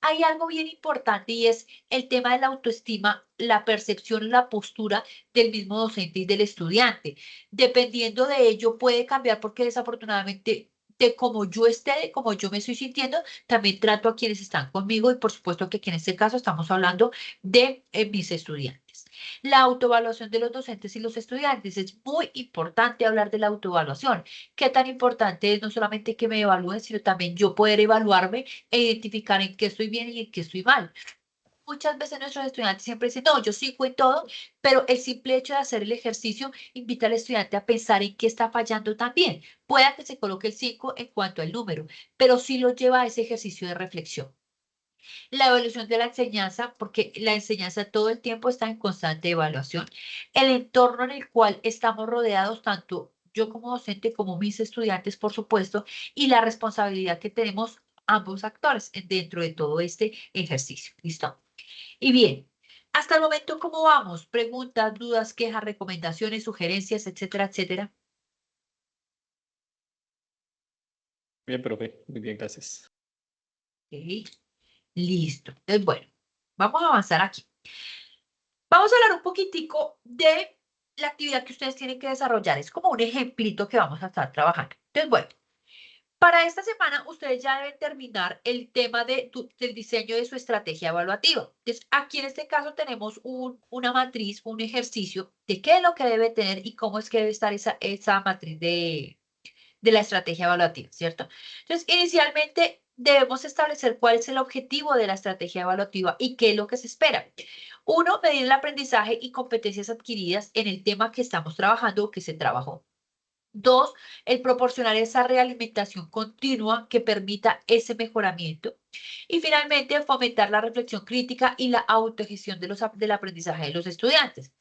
Hay algo bien importante y es el tema de la autoestima, la percepción, la postura del mismo docente y del estudiante. Dependiendo de ello puede cambiar porque desafortunadamente de cómo yo esté, de cómo yo me estoy sintiendo, también trato a quienes están conmigo y por supuesto que aquí en este caso estamos hablando de mis estudiantes. La autoevaluación de los docentes y los estudiantes. Es muy importante hablar de la autoevaluación. ¿Qué tan importante es no solamente que me evalúen, sino también yo poder evaluarme e identificar en qué estoy bien y en qué estoy mal? Muchas veces nuestros estudiantes siempre dicen, no, yo sigo en todo, pero el simple hecho de hacer el ejercicio invita al estudiante a pensar en qué está fallando también. Pueda que se coloque el 5 en cuanto al número, pero sí lo lleva a ese ejercicio de reflexión. La evaluación de la enseñanza, porque la enseñanza todo el tiempo está en constante evaluación. El entorno en el cual estamos rodeados, tanto yo como docente como mis estudiantes, por supuesto, y la responsabilidad que tenemos ambos actores dentro de todo este ejercicio. ¿Listo? Y bien, hasta el momento, ¿cómo vamos? Preguntas, dudas, quejas, recomendaciones, sugerencias, etcétera, etcétera.
Bien, profe, muy bien, gracias.
Ok, listo. Entonces, bueno, vamos a avanzar aquí. Vamos a hablar un poquitico de la actividad que ustedes tienen que desarrollar. Es como un ejemplito que vamos a estar trabajando. Entonces, bueno, para esta semana ustedes ya deben terminar el tema del diseño de su estrategia evaluativa. Entonces, aquí en este caso tenemos una matriz, un ejercicio de qué es lo que debe tener y cómo es que debe estar esa matriz de la estrategia evaluativa, ¿cierto? Entonces, inicialmente debemos establecer cuál es el objetivo de la estrategia evaluativa y qué es lo que se espera. Uno, medir el aprendizaje y competencias adquiridas en el tema que estamos trabajando o que se trabajó. Dos, el proporcionar esa realimentación continua que permita ese mejoramiento. Y finalmente, fomentar la reflexión crítica y la autogestión del aprendizaje de los estudiantes.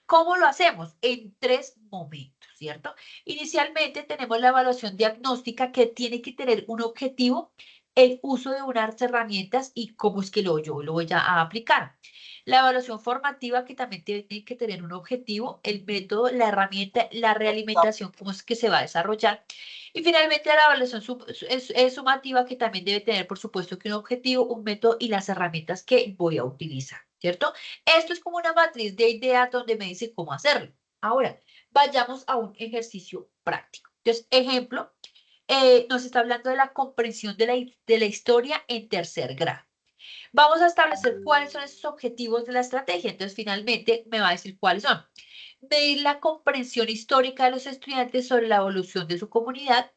¿Cómo lo hacemos? En 3 momentos, ¿cierto? Inicialmente tenemos la evaluación diagnóstica que tiene que tener un objetivo, el uso de unas herramientas y cómo es que yo lo voy a aplicar. La evaluación formativa que también tiene que tener un objetivo, el método, la herramienta, la realimentación, cómo es que se va a desarrollar. Y finalmente la evaluación sumativa que también debe tener, por supuesto, que un objetivo, un método y las herramientas que voy a utilizar, ¿cierto? Esto es como una matriz de ideas donde me dice cómo hacerlo. Ahora, vayamos a un ejercicio práctico. Entonces, ejemplo, nos está hablando de la comprensión de la historia en 3er grado. Vamos a establecer cuáles son esos objetivos de la estrategia. Entonces, finalmente, me va a decir cuáles son. Medir la comprensión histórica de los estudiantes sobre la evolución de su comunidad.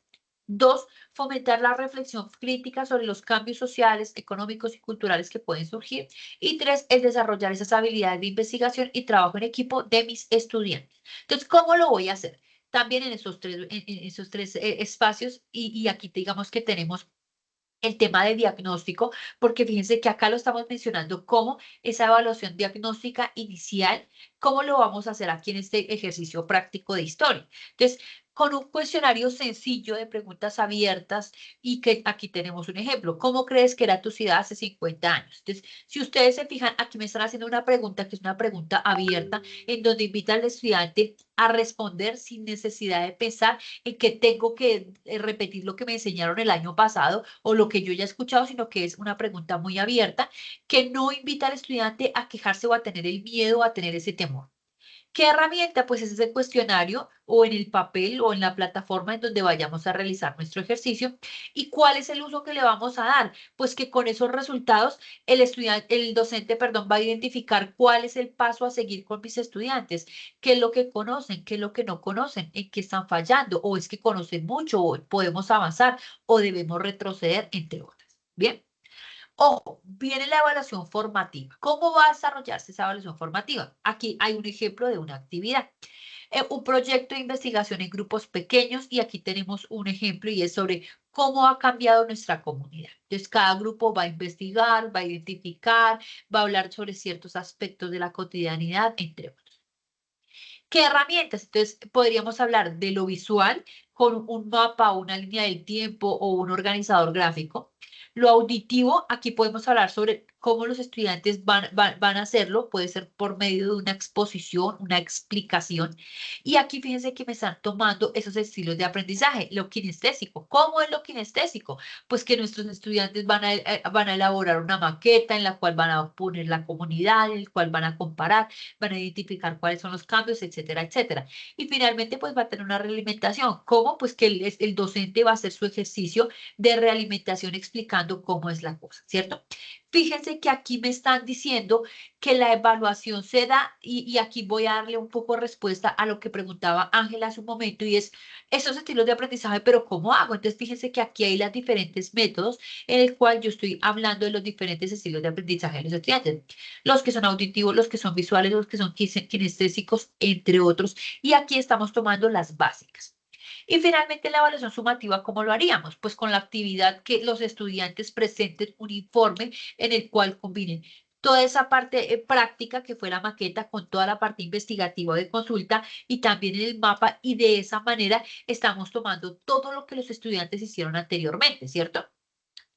2, fomentar la reflexión crítica sobre los cambios sociales, económicos y culturales que pueden surgir. Y 3, es desarrollar esas habilidades de investigación y trabajo en equipo de mis estudiantes. Entonces, ¿cómo lo voy a hacer? También en esos tres espacios y aquí digamos que tenemos el tema de diagnóstico, porque fíjense que acá lo estamos mencionando como esa evaluación diagnóstica inicial, cómo lo vamos a hacer aquí en este ejercicio práctico de historia. Entonces, con un cuestionario sencillo de preguntas abiertas y que aquí tenemos un ejemplo. ¿Cómo crees que era tu ciudad hace 50 años? Entonces, si ustedes se fijan, aquí me están haciendo una pregunta que es una pregunta abierta en donde invita al estudiante a responder sin necesidad de pensar en que tengo que repetir lo que me enseñaron el año pasado o lo que yo ya he escuchado, sino que es una pregunta muy abierta que no invita al estudiante a quejarse o a tener el miedo o a tener ese temor. ¿Qué herramienta? Pues es ese cuestionario o en el papel o en la plataforma en donde vayamos a realizar nuestro ejercicio. ¿Y cuál es el uso que le vamos a dar? Pues que con esos resultados el estudiante, el docente, perdón, va a identificar cuál es el paso a seguir con mis estudiantes, qué es lo que conocen, qué es lo que no conocen, en qué están fallando, o es que conocen mucho, o podemos avanzar, o debemos retroceder, entre otras. Bien. Ojo, viene la evaluación formativa. ¿Cómo va a desarrollarse esa evaluación formativa? Aquí hay un ejemplo de una actividad. Un proyecto de investigación en grupos pequeños y aquí tenemos un ejemplo y es sobre cómo ha cambiado nuestra comunidad. Entonces, cada grupo va a investigar, va a identificar, va a hablar sobre ciertos aspectos de la cotidianidad, entre otros. ¿Qué herramientas? Entonces, podríamos hablar de lo visual con un mapa, una línea del tiempo o un organizador gráfico. Lo auditivo, aquí podemos hablar sobre cómo los estudiantes van a hacerlo. Puede ser por medio de una exposición, una explicación. Y aquí fíjense que me están tomando esos estilos de aprendizaje. Lo kinestésico. ¿Cómo es lo kinestésico? Pues que nuestros estudiantes van a elaborar una maqueta en la cual van a poner la comunidad, en la cual van a comparar, van a identificar cuáles son los cambios, etcétera, etcétera. Y finalmente, pues va a tener una realimentación. ¿Cómo? Pues que el docente va a hacer su ejercicio de realimentación explicando cómo es la cosa, ¿cierto? Fíjense que aquí me están diciendo que la evaluación se da, y aquí voy a darle un poco de respuesta a lo que preguntaba Ángela hace un momento, y es esos estilos de aprendizaje, pero ¿cómo hago? Entonces, fíjense que aquí hay los diferentes métodos en el cual yo estoy hablando de los diferentes estilos de aprendizaje de los estudiantes. Los que son auditivos, los que son visuales, los que son kinestésicos, entre otros. Y aquí estamos tomando las básicas. Y finalmente la evaluación sumativa, ¿cómo lo haríamos? Pues con la actividad que los estudiantes presenten un informe en el cual combinen toda esa parte práctica que fue la maqueta con toda la parte investigativa de consulta y también en el mapa, y de esa manera estamos tomando todo lo que los estudiantes hicieron anteriormente, ¿cierto?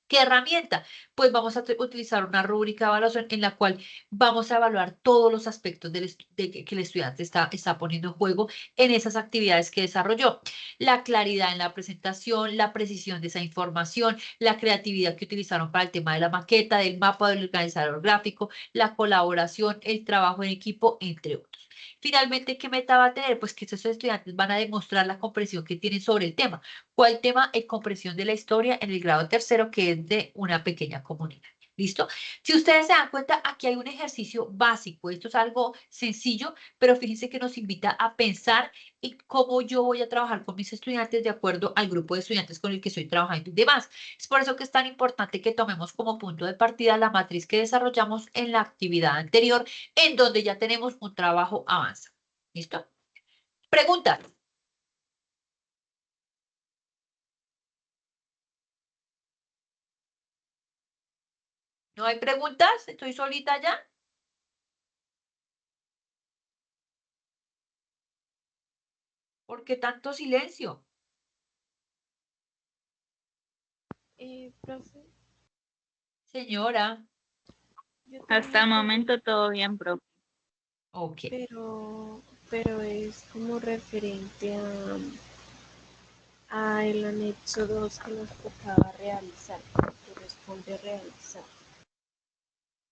¿Qué herramienta? Pues vamos a utilizar una rúbrica de evaluación en la cual vamos a evaluar todos los aspectos que el estudiante está poniendo en juego en esas actividades que desarrolló. La claridad en la presentación, la precisión de esa información, la creatividad que utilizaron para el tema de la maqueta, del mapa, del organizador gráfico, la colaboración, el trabajo en equipo, entre otros. Finalmente, ¿qué meta va a tener? Pues que estos estudiantes van a demostrar la comprensión que tienen sobre el tema. ¿Cuál tema? Comprensión de la historia en el grado tercero, que es de una pequeña comunidad. ¿Listo? Si ustedes se dan cuenta, aquí hay un ejercicio básico. Esto es algo sencillo, pero fíjense que nos invita a pensar en cómo yo voy a trabajar con mis estudiantes de acuerdo al grupo de estudiantes con el que estoy trabajando y demás. Es por eso que es tan importante que tomemos como punto de partida la matriz que desarrollamos en la actividad anterior, en donde ya tenemos un trabajo avanzado. ¿Listo? Pregunta. ¿No hay preguntas? ¿Estoy solita ya? ¿Por qué tanto silencio?
Profe,
Señora.
yo tengo
Hasta el
una
momento todo bien, profe.
Ok.
pero es como referente a el anexo 2 que nos tocaba realizar, que corresponde realizar.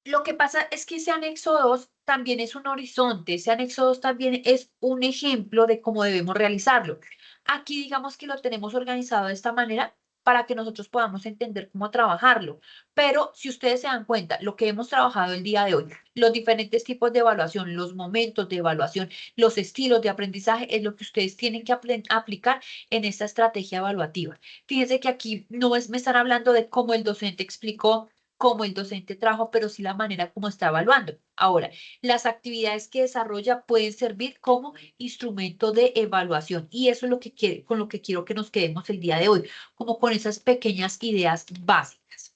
Lo que pasa es que ese anexo 2 también es un horizonte, ese anexo 2 también es un ejemplo de cómo debemos realizarlo. Aquí digamos que lo tenemos organizado de esta manera para que nosotros podamos entender cómo trabajarlo. Pero si ustedes se dan cuenta, lo que hemos trabajado el día de hoy, los diferentes tipos de evaluación, los momentos de evaluación, los estilos de aprendizaje, es lo que ustedes tienen que aplicar en esta estrategia evaluativa. Fíjense que aquí no me están hablando de cómo el docente explicó, cómo el docente trajo, pero sí la manera como está evaluando. Ahora, las actividades que desarrolla pueden servir como instrumento de evaluación, y eso es lo que con lo que quiero que nos quedemos el día de hoy, como con esas pequeñas ideas básicas.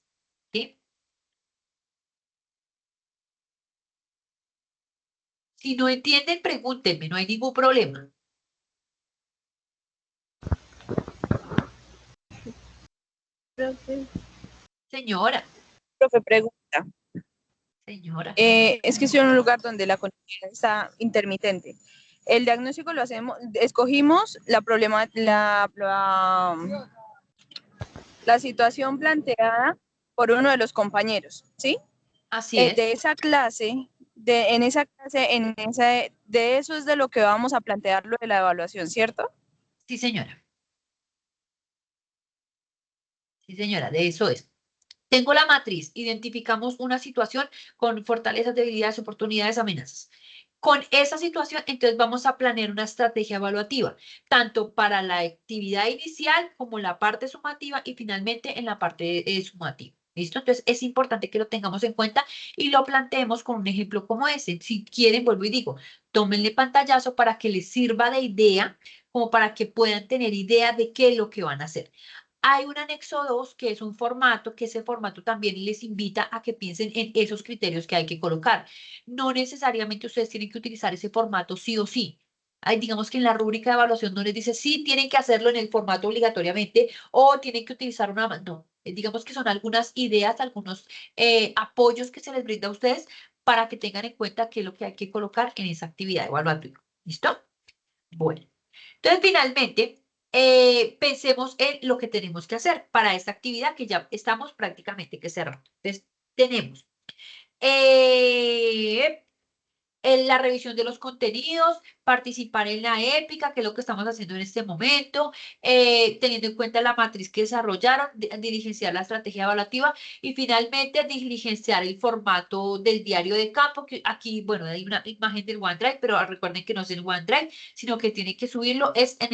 ¿Sí? Si no entienden, pregúntenme, no hay ningún problema.
Profe.
Señora.
Profe, pregunta.
Señora.
Es que estoy en un lugar donde la conexión está intermitente. El diagnóstico lo hacemos, escogimos la situación planteada por uno de los compañeros, ¿sí?
Así es.
De esa clase, de eso es de lo que vamos a plantear lo de la evaluación, ¿cierto?
Sí, señora. Sí, señora, de eso es. Tengo la matriz, identificamos una situación con fortalezas, debilidades, oportunidades, amenazas. Con esa situación, entonces vamos a planear una estrategia evaluativa, tanto para la actividad inicial como la parte sumativa y finalmente en la parte sumativa. ¿Listo? Entonces es importante que lo tengamos en cuenta y lo planteemos con un ejemplo como ese. Si quieren, vuelvo y digo, tómenle pantallazo para que les sirva de idea, como para que puedan tener idea de qué es lo que van a hacer. Hay un anexo 2 que es un formato, que ese formato también les invita a que piensen en esos criterios que hay que colocar. No necesariamente ustedes tienen que utilizar ese formato sí o sí. Digamos que en la rúbrica de evaluación no les dice sí, tienen que hacerlo en el formato obligatoriamente o tienen que utilizar una... No, digamos que son algunas ideas, algunos apoyos que se les brinda a ustedes para que tengan en cuenta qué es lo que hay que colocar en esa actividad evaluativa. ¿Listo? Bueno, entonces finalmente pensemos en lo que tenemos que hacer para esta actividad que ya estamos prácticamente que cerrando. Entonces tenemos en la revisión de los contenidos, participar en la épica, que es lo que estamos haciendo en este momento, teniendo en cuenta la matriz que desarrollaron, diligenciar la estrategia evaluativa y finalmente diligenciar el formato del diario de campo, que aquí, bueno, hay una imagen del OneDrive, pero recuerden que no es en OneDrive, sino que tienen que subirlo, es en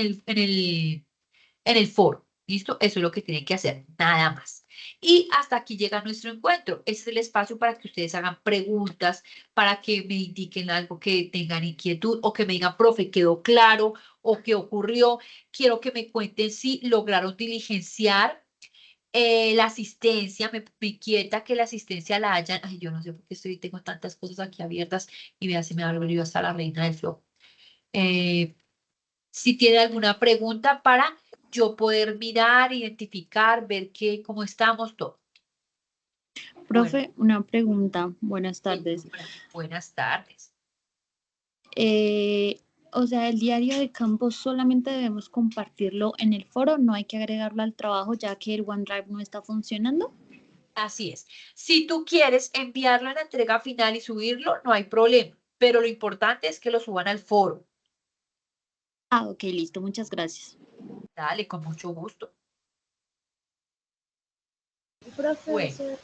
el foro. ¿Listo? Eso es lo que tienen que hacer, nada más. Y hasta aquí llega nuestro encuentro. Este es el espacio para que ustedes hagan preguntas, para que me indiquen algo que tengan inquietud o que me digan, profe, quedó claro o qué ocurrió. Quiero que me cuenten si lograron diligenciar la asistencia. Me inquieta que la asistencia la hayan. Ay, yo no sé por qué tengo tantas cosas aquí abiertas y vea si me ha olvidado hasta la reina del flow. Si tiene alguna pregunta para yo poder mirar, identificar, ver cómo estamos, todo.
Profe, una pregunta. Buenas tardes.
Buenas tardes.
O sea, el diario de campo solamente debemos compartirlo en el foro, no hay que agregarlo al trabajo ya que el OneDrive no está funcionando.
Así es. Si tú quieres enviarlo en la entrega final y subirlo, no hay problema, pero lo importante es que lo suban al foro.
Ah, ok, listo. Muchas gracias.
Dale, con mucho gusto.
Profe,
Bueno.
o sea,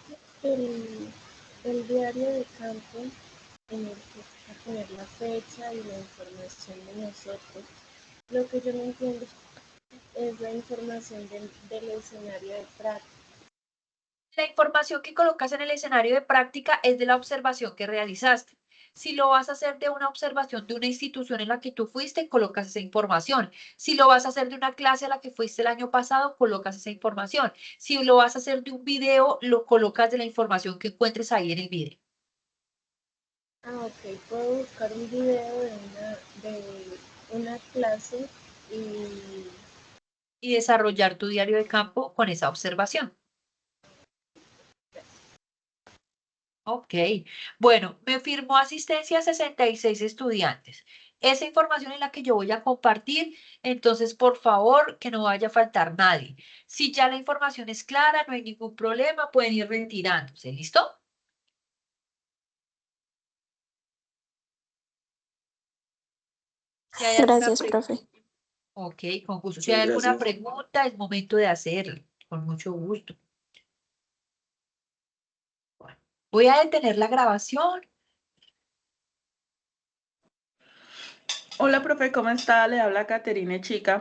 el diario de campo en el que va a poner la fecha y la información de nosotros, lo que yo no entiendo es la información del escenario de práctica.
La información que colocas en el escenario de práctica es de la observación que realizaste. Si lo vas a hacer de una observación de una institución en la que tú fuiste, colocas esa información. Si lo vas a hacer de una clase a la que fuiste el año pasado, colocas esa información. Si lo vas a hacer de un video, lo colocas de la información que encuentres ahí en el video.
Ah, ok. Puedo buscar un video de una clase
y desarrollar tu diario de campo con esa observación. Ok, bueno, me firmó asistencia 66 estudiantes. Esa información es la que yo voy a compartir, entonces por favor que no vaya a faltar nadie. Si ya la información es clara, no hay ningún problema, pueden ir retirándose, ¿listo? Si hay
Gracias, profe.
Ok, con gusto. Si hay alguna pregunta, es momento de hacerla, con mucho gusto. Bueno, voy a detener la grabación.
Hola, profe, ¿cómo está? Le habla Caterine Chica.